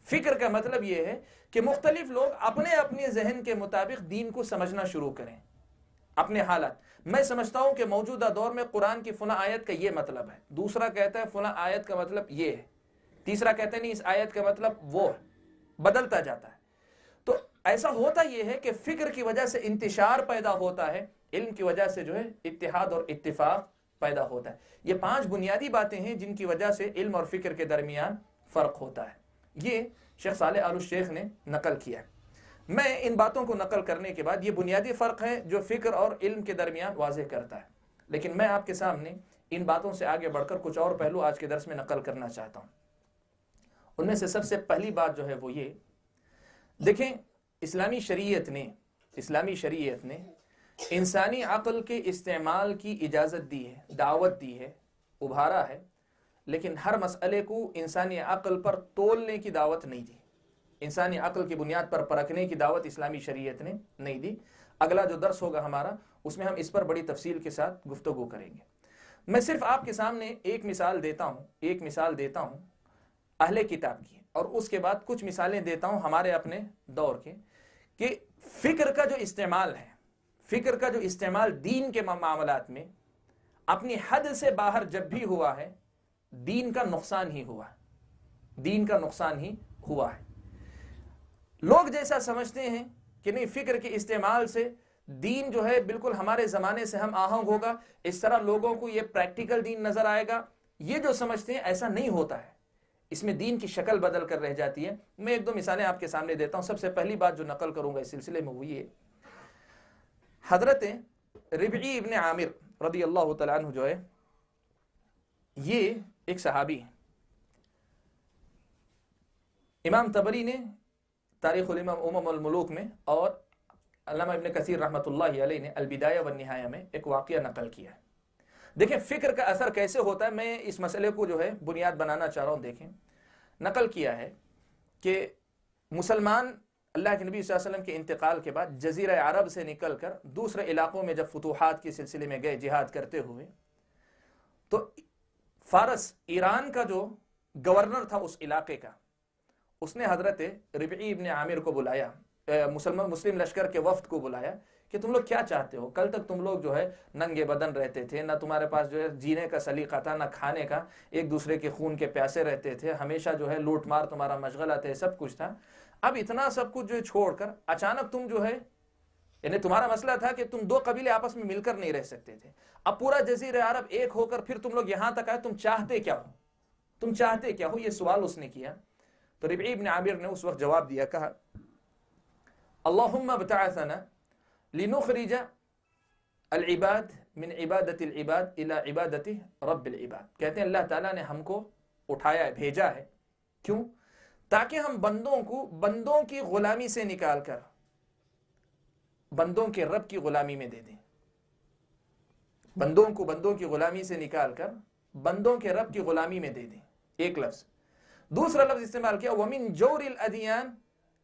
Speaker 1: فکر کا مطلب یہ ہے کہ مختلف لوگ اپنے اپنے ذہن کے مطابق دین کو سمجھنا شروع کریں، اپنے حالات۔ میں سمجھتا ہوں کہ موجودہ دور میں قرآن کی فلاں آیت کا یہ مطلب ہے، دوسرا کہتا ہے فلاں آیت کا مطلب یہ ہے، تیسرا کہتا ہے نہیں اس آیت کا مطلب وہ ہے، بدلتا جاتا ہے۔ تو ایسا ہوتا یہ ہے کہ فکر کی وجہ سے انتشار پیدا ہوتا ہے، علم کی وجہ سے جو ہے اتحاد اور اتفاق پیدا ہوتا ہے۔ یہ پانچ بنیادی باتیں ہیں جن کی وجہ سے علم اور فکر کے درمیان فرق ہوتا ہے۔ یہ شیخ صالح آل الشیخ نے نقل کیا ہے۔ میں ان باتوں کو نقل کرنے کے بعد، یہ بنیادی فرق ہے جو فکر اور علم کے درمیان واضح کرتا ہے، لیکن میں آپ کے سامنے ان باتوں سے آگے بڑھ کر کچھ اور پہلو آج کے درس میں نقل کرنا چاہتا ہوں۔ ان میں سے سب سے پہلی بات جو ہے وہ یہ دیکھیں، اسلامی شریعت نے انسانی عقل کے استعمال کی اجازت دی ہے، دعوت دی ہے، ابھارا ہے، لیکن ہر مسئلے کو انسانی عقل پر تولنے کی دعوت نہیں دی، انسانی عقل کی بنیاد پر پرکھنے کی دعوت اسلامی شریعت نے نہیں دی۔ اگلا جو درس ہوگا ہمارا، اس میں ہم اس پر بڑی تفصیل کے ساتھ گفتگو کریں گے۔ میں صرف آپ کے سامنے ایک مثال دیتا ہوں اہل کتاب کی، اور اس کے بعد کچھ مثالیں دیتا ہوں ہمارے اپنے دور کے، کہ فکر کا جو استعمال دین کے معاملات میں اپنی حد سے باہر جب بھی ہوا ہے، دین کا نقصان ہی ہوا ہے۔ لوگ جیسا سمجھتے ہیں کہ نہیں، فکر کے استعمال سے دین جو ہے بالکل ہمارے زمانے سے ہم آہنگ ہوگا، اس طرح لوگوں کو یہ پریکٹیکل دین نظر آئے گا، یہ جو سمجھتے ہیں ایسا نہیں ہوتا ہے، اس میں دین کی شکل بدل کر رہ جاتی ہے۔ میں ایک دو مثالیں آپ کے سامنے دیتا ہوں۔ سب سے پہلی بات جو نقل کروں گا اس سلسلے میں وہ یہ، حضرت ربعی ابن عامر رضی اللہ تعالیٰ عنہ جو ہے، یہ ایک صحابی ہے۔ امام طبری نے تاریخ الامم الملوک میں اور علامہ ابن کثیر رحمۃ اللہ علیہ نے البدایہ والنہایہ میں ایک واقعہ نقل کیا ہے۔ دیکھیں فکر کا اثر کیسے ہوتا ہے، میں اس مسئلے کو جو ہے بنیاد بنانا چاہ رہا ہوں۔ دیکھیں، نقل کیا ہے کہ مسلمان اللہ کے نبی صلی اللہ علیہ وسلم کے انتقال کے بعد جزیرہ عرب سے نکل کر دوسرے علاقوں میں جب فتوحات کے سلسلے میں گئے جہاد کرتے ہوئے، تو فارس ایران کا جو گورنر تھا اس علاقے کا، اس نے حضرت ربعی ابن عامر کو بلایا، مسلم لشکر کے وفد کو بلایا کہ تم لوگ کیا چاہتے ہو؟ کل تک تم لوگ جو ہے ننگے بدن رہتے تھے، نہ تمہارے پاس جو ہے جینے کا سلیقہ تھا، نہ کھانے کا، ایک دوسرے کے خون کے پیاسے رہتے تھے، ہمیشہ جو ہے لوٹ مار تمہارا مشغلہ تھے، سب کچھ تھا۔ اب اتنا سب کچھ جو چھوڑ کر اچانک تم جو ہے، یعنی تمہارا مسئلہ تھا کہ تم دو قبیلے آپس میں مل کر نہیں رہ سکتے تھے، اب پورا جزیرہ عرب ایک ہو کر پھر تم لوگ یہاں تک آئے، تم چاہتے کیا ہو؟ یہ سوال اس نے کیا۔ تو ربعی ابن عامر نے اس وقت جواب دیا، کہا اللہم ابتعثنا لنخرج العباد من عبادت العباد الى عبادت رب العباد۔ کہتے ہیں اللہ تعالیٰ نے ہم کو اٹھایا ہے، بھیجا ہے، کیوں؟ تاکہ ہم بندوں کی غلامی سے نکال کر بندوں کے رب کی غلامی میں دے دیں، بندوں کی غلامی سے نکال کر بندوں کے رب کی غلامی میں دے دیں، ایک لفظ۔ دوسرا لفظ استعمال کیا، وَمِن جَوْرِ الْأَدْيَانِ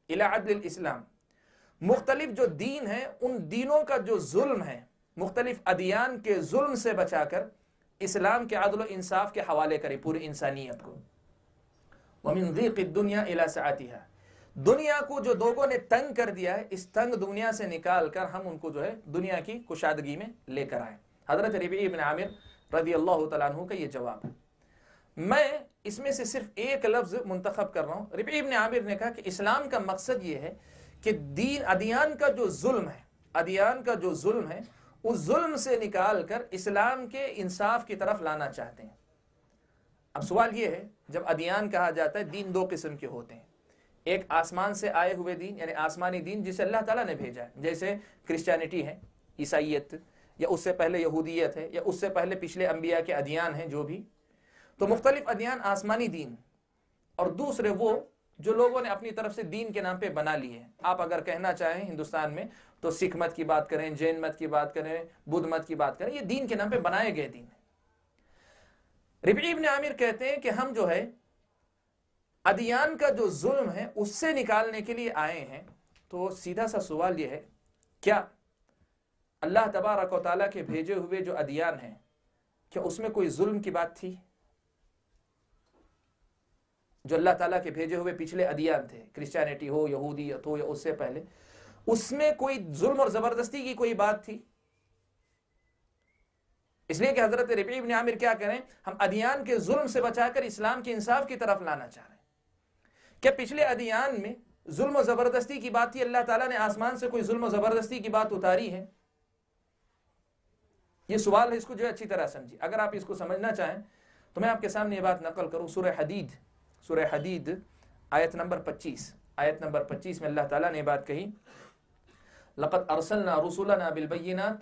Speaker 1: إِلَى عَدْلِ الْإِسْلَامِ، مختلف جو دین ہیں ان دینوں کا جو ظلم ہے، مختلف ادیان کے ظلم سے بچا کر اسلام کے عدل و انصاف کے حوالے کرے پوری انسانیت کو۔ وَمِن ضِيقِ الدُّنْيَا إِلَى سَعَتِهَا، دنیا کو جو لوگوں نے تنگ کر دیا ہے، اس تنگ دنیا سے نکال کر ہم ان کو جو ہے دنیا کی کشادگی میں لے کر آئے۔ حضرت ربیع بن عامر رضی اللہ تعالیٰ عنہ کا یہ جواب ہے۔ میں اس میں سے صرف ایک لفظ منتخب کر رہا ہوں۔ ربیع بن عامر نے کہا کہ اسلام کا مقصد یہ ہے کہ ادیان کا جو ظلم ہے، ادیان کا جو ظلم ہے اس ظلم سے نکال کر اسلام کے انصاف کی طرف لانا چاہتے ہیں۔ اب سوال یہ ہے، جب ادیان کہا جاتا ہے، دین دو قسم کے ہوتے ہیں، ایک آسمان سے آئے ہوئے دین یعنی آسمانی دین جسے اللہ تعالیٰ نے بھیجا ہے، جیسے کرسچینٹی ہے، عیسائیت، یا اس سے پہلے یہودیت ہے، یا اس سے پہلے پچھلے انبیاء کے ادیان ہیں جو بھی، تو مختلف ادیان آسمانی دین، اور دوسرے وہ جو لوگوں نے اپنی طرف سے دین کے نام پہ بنا لیے ہیں۔ آپ اگر کہنا چاہیں ہندوستان میں تو سکھ مت کی بات کریں، جین مت کی بات کریں، بدھ مت کی بات کریں، یہ دین کے نام پہ بنائے گئے دین ہیں۔ ربیع بن عامر کہتے ہیں کہ ہم جو ہے ادیان کا جو ظلم ہے اس سے نکالنے کے لیے آئے ہیں۔ تو سیدھا سا سوال یہ ہے، کیا اللہ تبارک و تعالیٰ کے بھیجے ہوئے جو ادیان ہیں، کیا اس میں کوئی ظلم کی بات تھی؟ جو اللہ تعالیٰ کے بھیجے ہوئے پچھلے ادیان تھے، کرسچینٹی ہو، یہودیت ہو، یا اس سے پہلے، اس میں کوئی ظلم اور زبردستی کی کوئی بات تھی؟ اس لیے کہ حضرت ربیع بن عامر کیا کریں، ہم ادیان کے ظلم سے بچا کر اسلام کے انصاف کی طرف لانا چاہ رہے ہیں۔ کیا پچھلے ادیان میں ظلم و زبردستی کی بات تھی؟ اللہ تعالیٰ نے آسمان سے کوئی ظلم و زبردستی کی بات اتاری ہے؟ یہ سوال ہے، اس کو جو ہے اچھی طرح سمجھیں۔ اگر آپ اس کو سمجھنا چاہیں تو میں آپ کے سامنے یہ بات نقل کروں، سورہ حدید آیت نمبر 25 میں اللہ تعالیٰ نے بات کہی، لَقَدْ أَرْسَلْنَا رُسُلَنَا بِالْبَيِّنَاتِ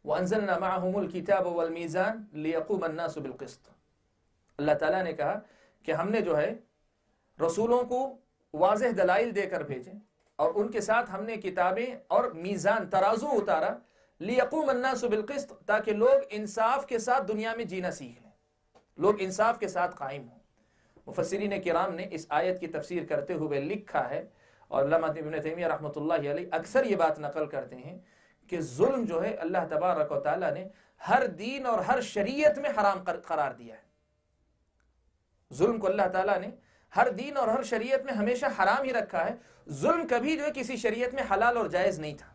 Speaker 1: وَأَنزَلْنَا مَعَهُمُ الْكِتَابَ وَالْمِيزَانَ لِيَقُومَ النَّاسُ بِالْقِسْطِ۔ اللہ تعالیٰ نے کہا کہ ہم نے جو ہے رسولوں کو واضح دلائل دے کر بھیجے، اور ان کے ساتھ ہم نے کتابیں اور میزان، ترازو اتارا، لِيَقُومَ النَّاسُ بِالْقِسْطِ، تاکہ لوگ انصاف کے ساتھ دنیا میں جینا سیکھ لیں، لوگ انصاف کے ساتھ قائم ہوں۔ مفسرین کرام نے اس آیت کی تفسیر کرتے ہوئے لکھا ہے، اور علامہ ابن تیمیہ رحمۃ اللہ علیہ اکثر یہ بات نقل کرتے ہیں کہ ظلم جو ہے اللہ تبارک و تعالیٰ نے ہر دین اور ہر شریعت میں حرام قرار دیا ہے۔ ظلم کو اللہ تعالیٰ نے ہر دین اور ہر شریعت میں ہمیشہ حرام ہی رکھا ہے۔ ظلم کبھی جو ہے کسی شریعت میں حلال اور جائز نہیں تھا۔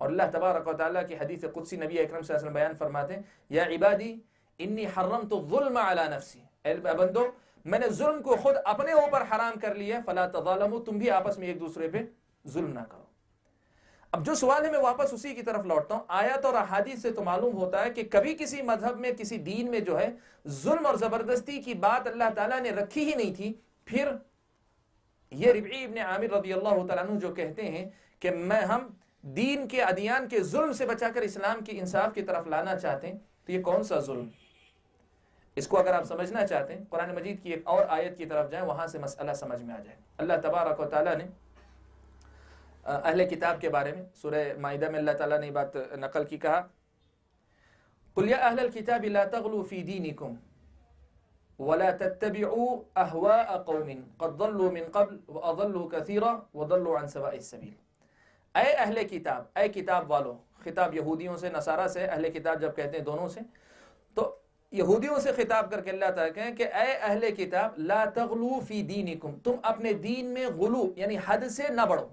Speaker 1: اور اللہ تبارک و تعالیٰ کی حدیث قدسی نبی اکرم صلی اللہ علیہ وسلم بیان فرماتے ہیں، یا عبادی انی حرمت الظلم علی نفسی، اے بندو میں نے ظلم کو خود اپنے اوپر حرام کر لیا، فلا تظالموا، تم بھی آپس میں ایک دوسرے پہ ظلم نہ کرو۔ اب جو سوال ہے میں واپس اسی کی طرف لوٹتا ہوں، آیات اور احادیث سے تو معلوم ہوتا ہے کہ کبھی کسی مذہب میں، کسی دین میں جو ہے ظلم اور زبردستی کی بات اللہ تعالیٰ نے رکھی ہی نہیں تھی۔ پھر یہ ربیع بن عامر رضی اللہ تعالیٰ عنہ جو کہتے ہیں کہ ہم دین کے ادیان کے ظلم سے بچا کر اسلام کی انصاف کی طرف لانا چاہتے ہیں، تو یہ کون سا ظلم؟ اس کو اگر آپ سمجھنا چاہتے ہیں قرآن مجید کی ایک اور آیت کی طرف جائیں، وہاں سے مسئلہ سمجھ میں آ جائے۔ اللہ تبارک و تعالیٰ نے اہل کتاب کے بارے میں سورہ مائدہ میں اللہ تعالیٰ نے بات نقل کی، کہا قُلْ يَا أَهْلَ الْكِتَابِ لَا تَغْلُوا فِي دِينِكُمْ وَلَا تَتَّبِعُوا أَهْوَاءَ قَوْمٍ قَدْ ضَلُّوا مِنْ قَبْلُ وَأَضَلُّوا كَثِيرًا وَضَلُّوا عَنْ سَوَاءِ السَّبِيلِ۔ اے اہل کتاب، اے کتاب والو، خطاب یہودیوں سے، نصارہ سے، اہل کتاب جب کہتے ہیں دونوں سے، تو یہودیوں سے خطاب کر کے اللہ تعالیٰ کہیں کہ اے اہل کتاب لا تغلو فی دینکم، تم اپنے دین میں غلو یعنی حد سے نہ بڑھو،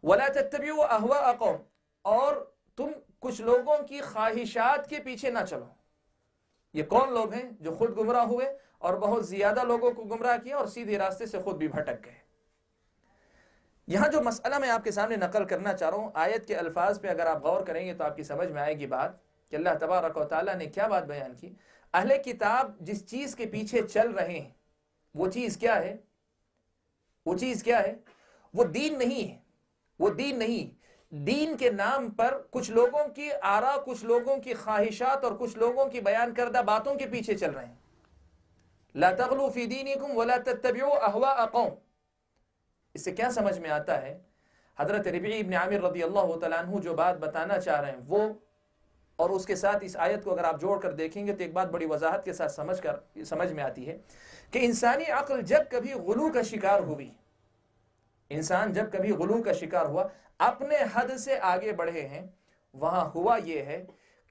Speaker 1: ولا تتبعوا اہواء قوم، اور تم کچھ لوگوں کی خواہشات کے پیچھے نہ چلو۔ یہ کون لوگ ہیں؟ جو خود گمراہ ہوئے اور بہت زیادہ لوگوں کو گمراہ کیا اور سیدھے راستے سے خود بھی بھٹک گئے۔ یہاں جو مسئلہ میں آپ کے سامنے نقل کرنا چاہ رہا ہوں، آیت کے الفاظ پہ اگر آپ غور کریں گے تو آپ کی سمجھ میں آئے گی بات کہ اللہ تبارک و تعالیٰ نے کیا بات بیان کی۔ اہل کتاب جس چیز کے پیچھے چل رہے ہیں وہ چیز کیا ہے؟ وہ چیز کیا ہے؟ وہ دین نہیں ہے، وہ دین نہیں۔ دین کے نام پر کچھ لوگوں کی آراء، کچھ لوگوں کی خواہشات اور کچھ لوگوں کی بیان کردہ باتوں کے پیچھے چل رہے ہیں۔ لا تغلو فی دینکم ولا تتبعوا اہواء قوم، اس سے کیا سمجھ میں آتا ہے؟ حضرت ربیع بن عامر رضی اللہ تعالیٰ عنہ جو بات بتانا چاہ رہے ہیں وہ، اور اس کے ساتھ اس آیت کو اگر آپ جوڑ کر دیکھیں گے تو ایک بات بڑی وضاحت کے ساتھ سمجھ میں آتی ہے کہ انسانی عقل جب کبھی غلو کا شکار ہوئی، انسان جب کبھی غلو کا شکار ہوا، اپنے حد سے آگے بڑھے ہیں، وہاں ہوا یہ ہے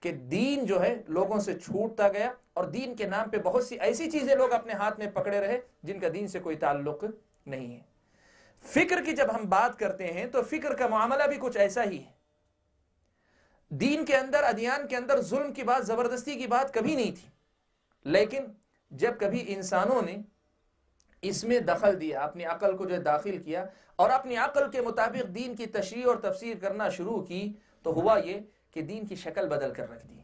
Speaker 1: کہ دین جو ہے لوگوں سے چھوٹتا گیا، اور دین کے نام پہ بہت سی ایسی چیزیں لوگ اپنے ہاتھ میں پکڑے رہے جن کا دین سے کوئی تعلق نہیں ہے۔ فکر کی جب ہم بات کرتے ہیں تو فکر کا معاملہ بھی کچھ ایسا ہی ہے۔ دین کے اندر، ادیان کے اندر ظلم کی بات، زبردستی کی بات کبھی نہیں تھی، لیکن جب کبھی انسانوں نے اس میں دخل دیا، اپنی عقل کو جو داخل کیا اور اپنی عقل کے مطابق دین کی تشریح اور تفسیر کرنا شروع کی، تو ہوا یہ کہ دین کی شکل بدل کر رکھ دی،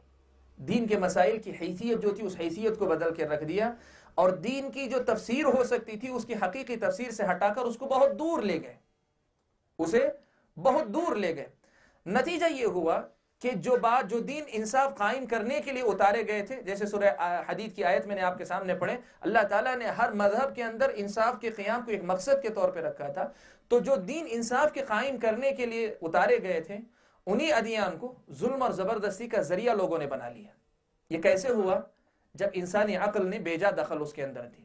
Speaker 1: دین کے مسائل کی حیثیت جو تھی اس حیثیت کو بدل کر رکھ دیا، اور دین کی جو تفسیر ہو سکتی تھی اس کی حقیقی تفسیر سے ہٹا کر اس کو بہت دور لے گئے، اسے بہت دور لے گئے۔ نتیجہ یہ ہوا کہ جو بات، جو دین انصاف قائم کرنے کے لیے اتارے گئے تھے، جیسے سورہ حدید کی آیت میں نے آپ کے سامنے پڑھے، اللہ تعالیٰ نے ہر مذہب کے اندر انصاف کے قیام کو ایک مقصد کے طور پہ رکھا تھا، تو جو دین انصاف کے قائم کرنے کے لیے اتارے گئے تھے، انہی ادیان کو ظلم اور زبردستی کا ذریعہ لوگوں نے بنا لیا۔ یہ کیسے ہوا؟ جب انسانی عقل نے بے جا دخل اس کے اندر دی۔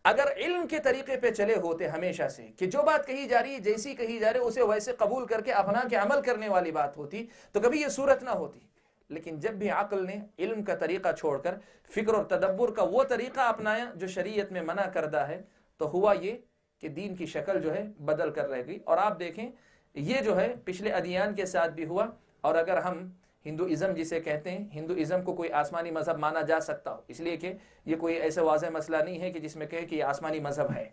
Speaker 1: اگر علم کے طریقے پہ چلے ہوتے ہمیشہ سے کہ جو بات کہی جا رہی ہے، جیسی کہی جا رہی ہے اسے ویسے قبول کر کے اپنا کے عمل کرنے والی بات ہوتی، تو کبھی یہ صورت نہ ہوتی۔ لیکن جب بھی عقل نے علم کا طریقہ چھوڑ کر فکر اور تدبر کا وہ طریقہ اپنایا جو شریعت میں منع کردہ ہے، تو ہوا یہ کہ دین کی شکل جو ہے بدل کر رہ گئی۔ اور آپ دیکھیں یہ جو ہے پچھلے ادیان کے ساتھ بھی ہوا۔ اور اگر ہم ہندوازم جسے کہتے ہیں، ہندوازم کو کوئی آسمانی مذہب مانا جا سکتا ہو، اس لیے کہ یہ کوئی ایسا واضح مسئلہ نہیں ہے کہ جس میں کہے کہ یہ آسمانی مذہب ہے۔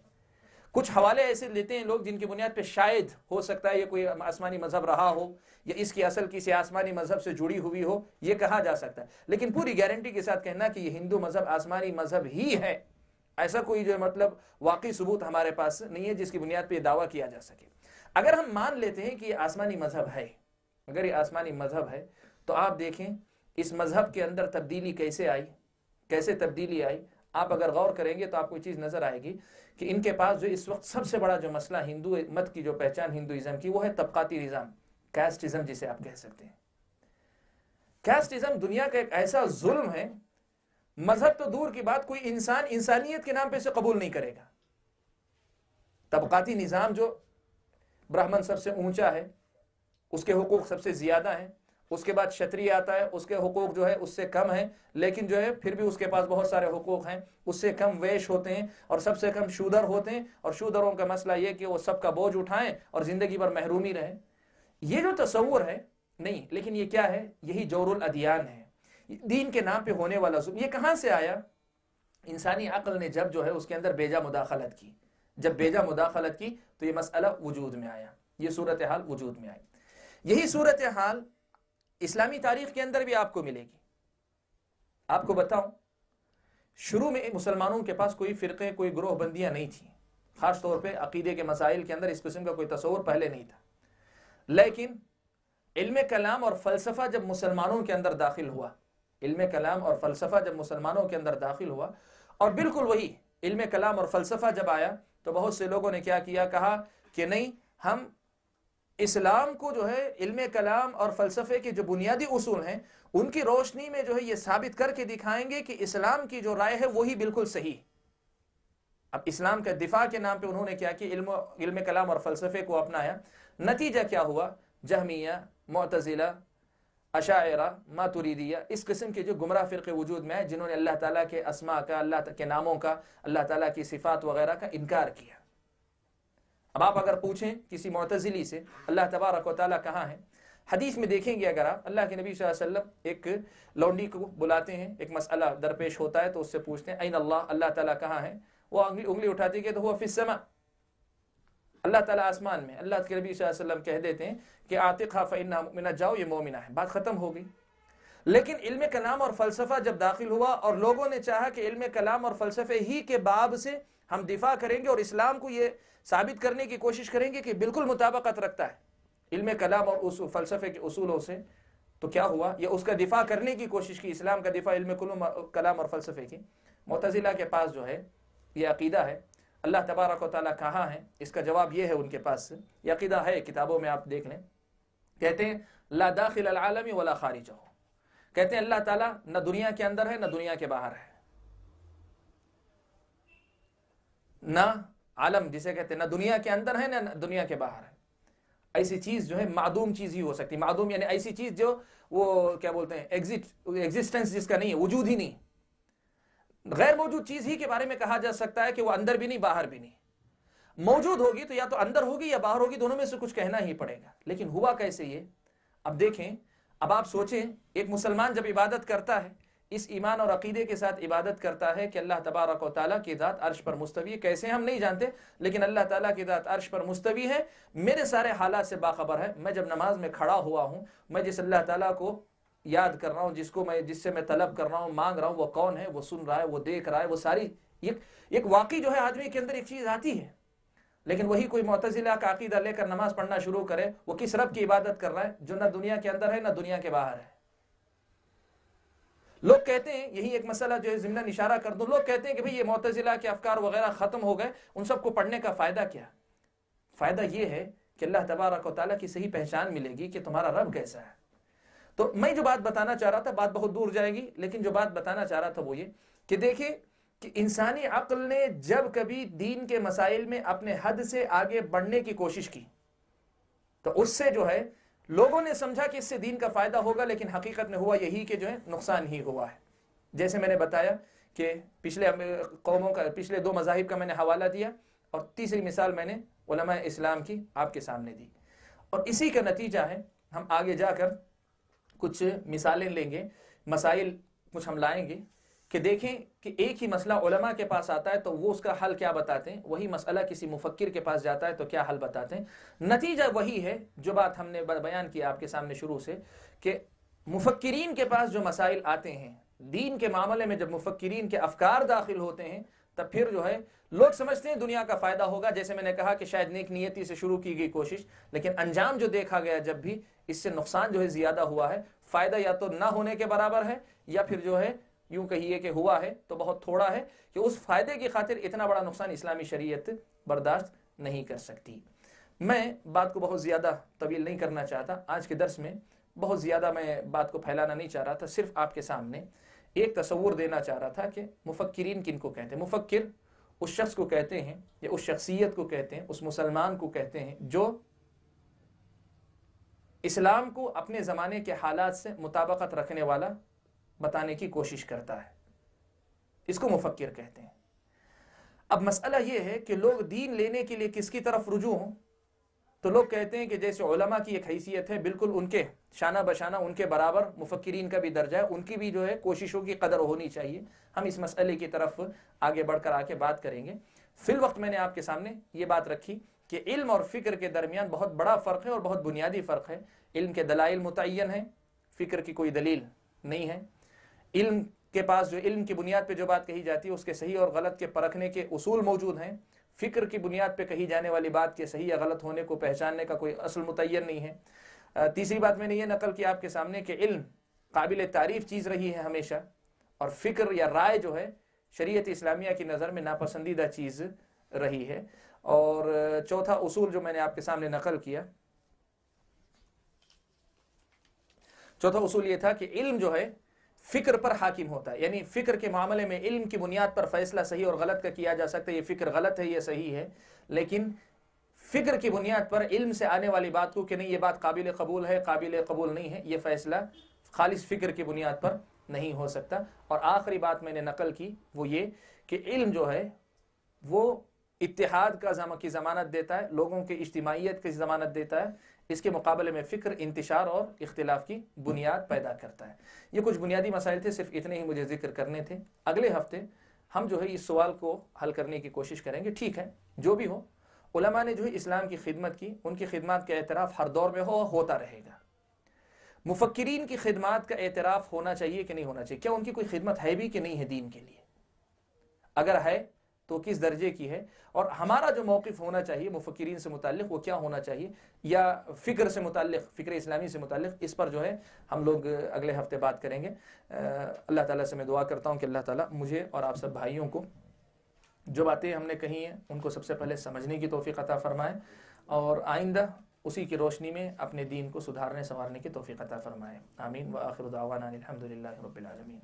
Speaker 1: کچھ حوالے ایسے لیتے ہیں لوگ جن کی بنیاد پہ شاید ہو سکتا ہے یہ کوئی آسمانی مذہب رہا ہو، یا اس کی اصل کسی آسمانی مذہب سے جڑی ہوئی ہو، یہ کہا جا سکتا ہے۔ لیکن پوری گارنٹی کے ساتھ کہنا کہ یہ ہندو مذہب آسمانی مذہب ہی ہے، ایسا کوئی جو مطلب واقعی ثبوت ہمارے پاس نہیں ہے جس کی بنیاد پہ یہ دعویٰ کیا جا سکے۔ اگر ہم مان لیتے ہیں کہ یہ آسمانی مذہب ہے، اگر یہ آسمانی مذہب ہے، تو آپ دیکھیں اس مذہب کے اندر تبدیلی کیسے آئی، کیسے تبدیلی آئی۔ آپ اگر غور کریں گے تو آپ کو چیز نظر آئے گی کہ ان کے پاس جو اس وقت سب سے بڑا جو مسئلہ ہندو مت کی جو پہچان ہندوازم کی، وہ ہے طبقاتی نظام، کاسٹزم جسے آپ کہہ سکتے ہیں۔ کاسٹزم دنیا کا ایک ایسا ظلم ہے، مذہب تو دور کی بات، کوئی انسان انسانیت کے نام پہ اسے قبول نہیں کرے گا۔ طبقاتی نظام جو برہمن سب سے اونچا ہے، اس کے حقوق سب سے زیادہ ہیں، اس کے بعد شتری آتا ہے، اس کے حقوق جو ہے اس سے کم ہیں، لیکن جو ہے پھر بھی اس کے پاس بہت سارے حقوق ہیں، اس سے کم ویش ہوتے ہیں، اور سب سے کم شودر ہوتے ہیں، اور شودروں کا مسئلہ یہ کہ وہ سب کا بوجھ اٹھائیں اور زندگی بھر محرومی رہیں۔ یہ جو تصور ہے نہیں، لیکن یہ کیا ہے؟ یہی جور الادیان ہے، دین کے نام پہ ہونے والا ظلم۔ یہ کہاں سے آیا؟ انسانی عقل نے جب جو ہے اس کے اندر بیجا مداخلت کی، جب بیجا مداخلت کی تو یہ مسئلہ وجود میں آیا، یہ صورتحال وجود میں آئی۔ یہی صورتحال اسلامی تاریخ کے اندر بھی آپ کو ملے گی۔ آپ کو بتاؤں، شروع میں مسلمانوں کے پاس کوئی فرقے، کوئی گروہ بندیاں نہیں تھیں، خاص طور پہ عقیدے کے مسائل کے اندر اس قسم کا کوئی تصور پہلے نہیں تھا۔ لیکن علم کلام اور فلسفہ جب مسلمانوں کے اندر داخل ہوا، علم کلام اور فلسفہ جب مسلمانوں کے اندر داخل ہوا، اور بالکل وہی علم کلام اور فلسفہ جب آیا تو بہت سے لوگوں نے کیا کیا؟ کہا کہ نہیں، ہم اسلام کو جو ہے علم کلام اور فلسفے کے جو بنیادی اصول ہیں ان کی روشنی میں جو ہے یہ ثابت کر کے دکھائیں گے کہ اسلام کی جو رائے ہے وہی بالکل صحیح۔ اب اسلام کا دفاع کے نام پہ انہوں نے کیا کہ علم کلام اور فلسفے کو اپنایا۔ نتیجہ کیا ہوا؟ جہمیہ، معتزلہ، اشاعرہ، ماتریدیہ، اس قسم کے جو گمراہ فرقے وجود میں ہیں جنہوں نے اللہ تعالیٰ کے اسماء کا، اللہ کے ناموں کا، اللہ تعالیٰ کی صفات وغیرہ کا انکار کیا۔ اب آپ اگر پوچھیں کسی معتزلی سے اللہ تبارک و تعالیٰ کہاں ہے، حدیث میں دیکھیں گے اگر آپ، اللہ کے نبی صلی اللہ علیہ وسلم ایک لونڈی کو بلاتے ہیں، ایک مسئلہ درپیش ہوتا ہے تو اس سے پوچھتے ہیں این اللہ، اللہ تعالیٰ کہاں ہے؟ وہ انگلی اٹھاتی ہے تو وہ فی السماء، اللہ تعالیٰ آسمان میں۔ اللہ کے نبی صلی اللہ علیہ وسلم کہہ دیتے ہیں کہ عاتقھا فإنھا مؤمنہ، جاؤ یہ مومنہ ہے، بات ختم ہو گئی۔ لیکن علم کلام اور فلسفہ جب داخل ہوا اور لوگوں نے چاہا کہ علم کلام اور فلسفے ہی کے باب سے ہم دفاع کریں گے اور اسلام کو یہ ثابت کرنے کی کوشش کریں گے کہ بالکل مطابقت رکھتا ہے علم کلام اور فلسفے کے اصولوں سے، تو کیا ہوا؟ یہ اس کا دفاع کرنے کی کوشش کی، اسلام کا دفاع علم کلام اور فلسفے کی۔ معتزلہ کے پاس جو ہے یہ عقیدہ ہے اللہ تبارک و تعالیٰ کہاں ہے، اس کا جواب یہ ہے ان کے پاس، یہ عقیدہ ہے، کتابوں میں آپ دیکھ لیں، کہتے ہیں لا داخل العالم ولا خارجہ، کہتے ہیں اللہ تعالیٰ نہ دنیا کے اندر ہے نہ دنیا کے باہر ہے، نہ عالم جسے کہتے ہیں نہ دنیا کے اندر ہے نہ دنیا کے باہر ہے، ایسی چیز جو ہے معدوم چیز ہی ہو سکتی، معدوم یعنی ایسی چیز جو وہ کیا بولتے ہیں ایگزسٹنس جس کا نہیں ہے، وجود ہی نہیں، غیر موجود چیز ہی کے بارے میں کہا جا سکتا ہے کہ وہ اندر بھی نہیں باہر بھی نہیں، موجود ہوگی تو یا تو اندر ہوگی یا باہر ہوگی، دونوں میں سے کچھ کہنا ہی پڑے گا، لیکن ہوا کیسے یہ؟ اب دیکھیں، اب آپ سوچیں ایک مسلمان جب عبادت کرتا ہے اس ایمان اور عقیدے کے ساتھ عبادت کرتا ہے کہ اللہ تبارک و تعالیٰ کی ذات عرش پر مستوی ہے، کیسے ہم نہیں جانتے، لیکن اللہ تعالیٰ کی ذات عرش پر مستوی ہے، میرے سارے حالات سے باخبر ہے، میں جب نماز میں کھڑا ہوا ہوں، میں جس اللہ تعالیٰ کو یاد کر رہا ہوں، جس سے میں طلب کر رہا ہوں، مانگ رہا ہوں، وہ کون ہے، وہ سن رہا ہے، وہ دیکھ رہا ہے، وہ ساری ایک واقعی جو ہے آدمی کے اندر ایک چیز آتی ہے، لیکن وہی کوئی معتزلہ کا عقیدہ لے کر نماز پڑھنا شروع کرے، وہ کس رب کی عبادت کر رہا ہے جو نہ دنیا کے اندر ہے نہ دنیا کے باہر ہے۔ لوگ کہتے ہیں، یہی ایک مسئلہ جو ہے ضمن اشارہ کر دوں، لوگ کہتے ہیں کہ بھئی یہ معتزلہ کے افکار وغیرہ ختم ہو گئے، ان سب کو پڑھنے کا فائدہ کیا؟ فائدہ یہ ہے کہ اللہ تبارک و تعالیٰ کی صحیح پہچان ملے گی کہ تمہارا رب کیسا ہے۔ تو میں جو بات بتانا چاہ رہا تھا، بات بہت دور جائے گی، لیکن جو بات بتانا چاہ رہا تھا وہ یہ کہ دیکھیں کہ انسانی عقل نے جب کبھی دین کے مسائل میں اپنے حد سے آگے بڑھنے کی کوشش کی تو اس سے جو ہے لوگوں نے سمجھا کہ اس سے دین کا فائدہ ہوگا، لیکن حقیقت میں ہوا یہی کہ جو ہے نقصان ہی ہوا ہے۔ جیسے میں نے بتایا کہ پچھلے دو مذاہب کا میں نے حوالہ دیا، اور تیسری مثال میں نے علماء اسلام کی آپ کے سامنے دی، اور اسی کا نتیجہ ہے ہم آگے جا کر کچھ مثالیں لیں گے، مسائل کچھ ہم لائیں گے کہ دیکھیں کہ ایک ہی مسئلہ علماء کے پاس آتا ہے تو وہ اس کا حل کیا بتاتے ہیں، وہی مسئلہ کسی مفکر کے پاس جاتا ہے تو کیا حل بتاتے ہیں۔ نتیجہ وہی ہے جو بات ہم نے بیان کیا آپ کے سامنے شروع سے، کہ مفکرین کے پاس جو مسائل آتے ہیں دین کے معاملے میں، جب مفکرین کے افکار داخل ہوتے ہیں تب پھر جو ہے لوگ سمجھتے ہیں دنیا کا فائدہ ہوگا، جیسے میں نے کہا کہ شاید نیک نیتی سے شروع کی گئی کوشش، لیکن انجام جو دیکھا گیا جب بھی اس سے نقصان جو ہے زیادہ ہوا ہے، فائدہ یا تو نہ ہونے کے برابر ہے یا پھر جو ہے یوں کہیے کہ ہوا ہے تو بہت تھوڑا ہے، کہ اس فائدے کی خاطر اتنا بڑا نقصان اسلامی شریعت برداشت نہیں کر سکتی۔ میں بات کو بہت زیادہ طویل نہیں کرنا چاہتا، آج کے درس میں بہت زیادہ میں بات کو پھیلانا نہیں چاہ رہا تھا، صرف آپ کے سامنے ایک تصور دینا چاہ رہا تھا کہ مفکرین کن کو کہتے ہیں۔ مفکر اس شخص کو کہتے ہیں یا اس شخصیت کو کہتے ہیں، اس مسلمان کو کہتے ہیں جو اسلام کو اپنے زمانے کے حالات سے مطابقت رکھنے والا بتانے کی کوشش کرتا ہے، اس کو مفکر کہتے ہیں۔ اب مسئلہ یہ ہے کہ لوگ دین لینے کے لیے کس کی طرف رجوع ہوں، تو لوگ کہتے ہیں کہ جیسے علماء کی ایک حیثیت ہے، بالکل ان کے شانہ بشانہ ان کے برابر مفکرین کا بھی درجہ ہے، ان کی بھی جو ہے کوششوں کی قدر ہونی چاہیے۔ ہم اس مسئلے کی طرف آگے بڑھ کر کے بات کریں گے۔ فی الوقت میں نے آپ کے سامنے یہ بات رکھی کہ علم اور فکر کے درمیان بہت بڑا فرق ہے اور بہت بنیادی فرق ہے۔ علم کے دلائل متعین ہیں، فکر کی کوئی دلیل نہیں ہے۔ علم کے پاس جو علم کی بنیاد پہ جو بات کہی جاتی ہے اس کے صحیح اور غلط کے پرکھنے کے اصول موجود ہیں، فکر کی بنیاد پہ کہی جانے والی بات کے صحیح یا غلط ہونے کو پہچاننے کا کوئی اصل متعین نہیں ہے۔ تیسری بات میں نے یہ نقل کی آپ کے سامنے کہ علم قابل تعریف چیز رہی ہے ہمیشہ، اور فکر یا رائے جو ہے شریعت اسلامیہ کی نظر میں ناپسندیدہ چیز رہی ہے۔ اور چوتھا اصول جو میں نے آپ کے سامنے نقل کیا، چوتھا اصول یہ تھا کہ علم جو ہے فکر پر حاکم ہوتا ہے، یعنی فکر کے معاملے میں علم کی بنیاد پر فیصلہ صحیح اور غلط کا کیا جا سکتا ہے، یہ فکر غلط ہے یہ صحیح ہے، لیکن فکر کی بنیاد پر علم سے آنے والی بات کو کہ نہیں یہ بات قابل قبول ہے قابل قبول نہیں ہے، یہ فیصلہ خالص فکر کی بنیاد پر نہیں ہو سکتا۔ اور آخری بات میں نے نقل کی وہ یہ کہ علم جو ہے وہ اتحاد کی ضمانت دیتا ہے، لوگوں کی اجتماعیت کی ضمانت دیتا ہے، اس کے مقابلے میں فکر انتشار اور اختلاف کی بنیاد پیدا کرتا ہے۔ یہ کچھ بنیادی مسائل تھے، صرف اتنے ہی مجھے ذکر کرنے تھے۔ اگلے ہفتے ہم جو ہے اس سوال کو حل کرنے کی کوشش کریں گے۔ ٹھیک ہے، جو بھی ہو، علماء نے جو ہے اسلام کی خدمت کی، ان کی خدمات کا اعتراف ہر دور میں ہوتا رہے گا۔ مفکرین کی خدمات کا اعتراف ہونا چاہیے کہ نہیں ہونا چاہیے؟ کیا ان کی کوئی خدمت ہے بھی کہ نہیں ہے دین کے لیے؟ اگر ہے تو کس درجے کی ہے؟ اور ہمارا جو موقف ہونا چاہیے مفکرین سے متعلق وہ کیا ہونا چاہیے، یا فکر سے متعلق، فکر اسلامی سے متعلق، اس پر جو ہے ہم لوگ اگلے ہفتے بات کریں گے۔ اللہ تعالیٰ سے میں دعا کرتا ہوں کہ اللہ تعالیٰ مجھے اور آپ سب بھائیوں کو جو باتیں ہم نے کہی ہیں ان کو سب سے پہلے سمجھنے کی توفیق عطا فرمائے، اور آئندہ اسی کی روشنی میں اپنے دین کو سدھارنے سنوارنے کی توفیق عطا فرمائے۔ آمین۔ وآخر دعوانا الحمدللہ رب العالمین۔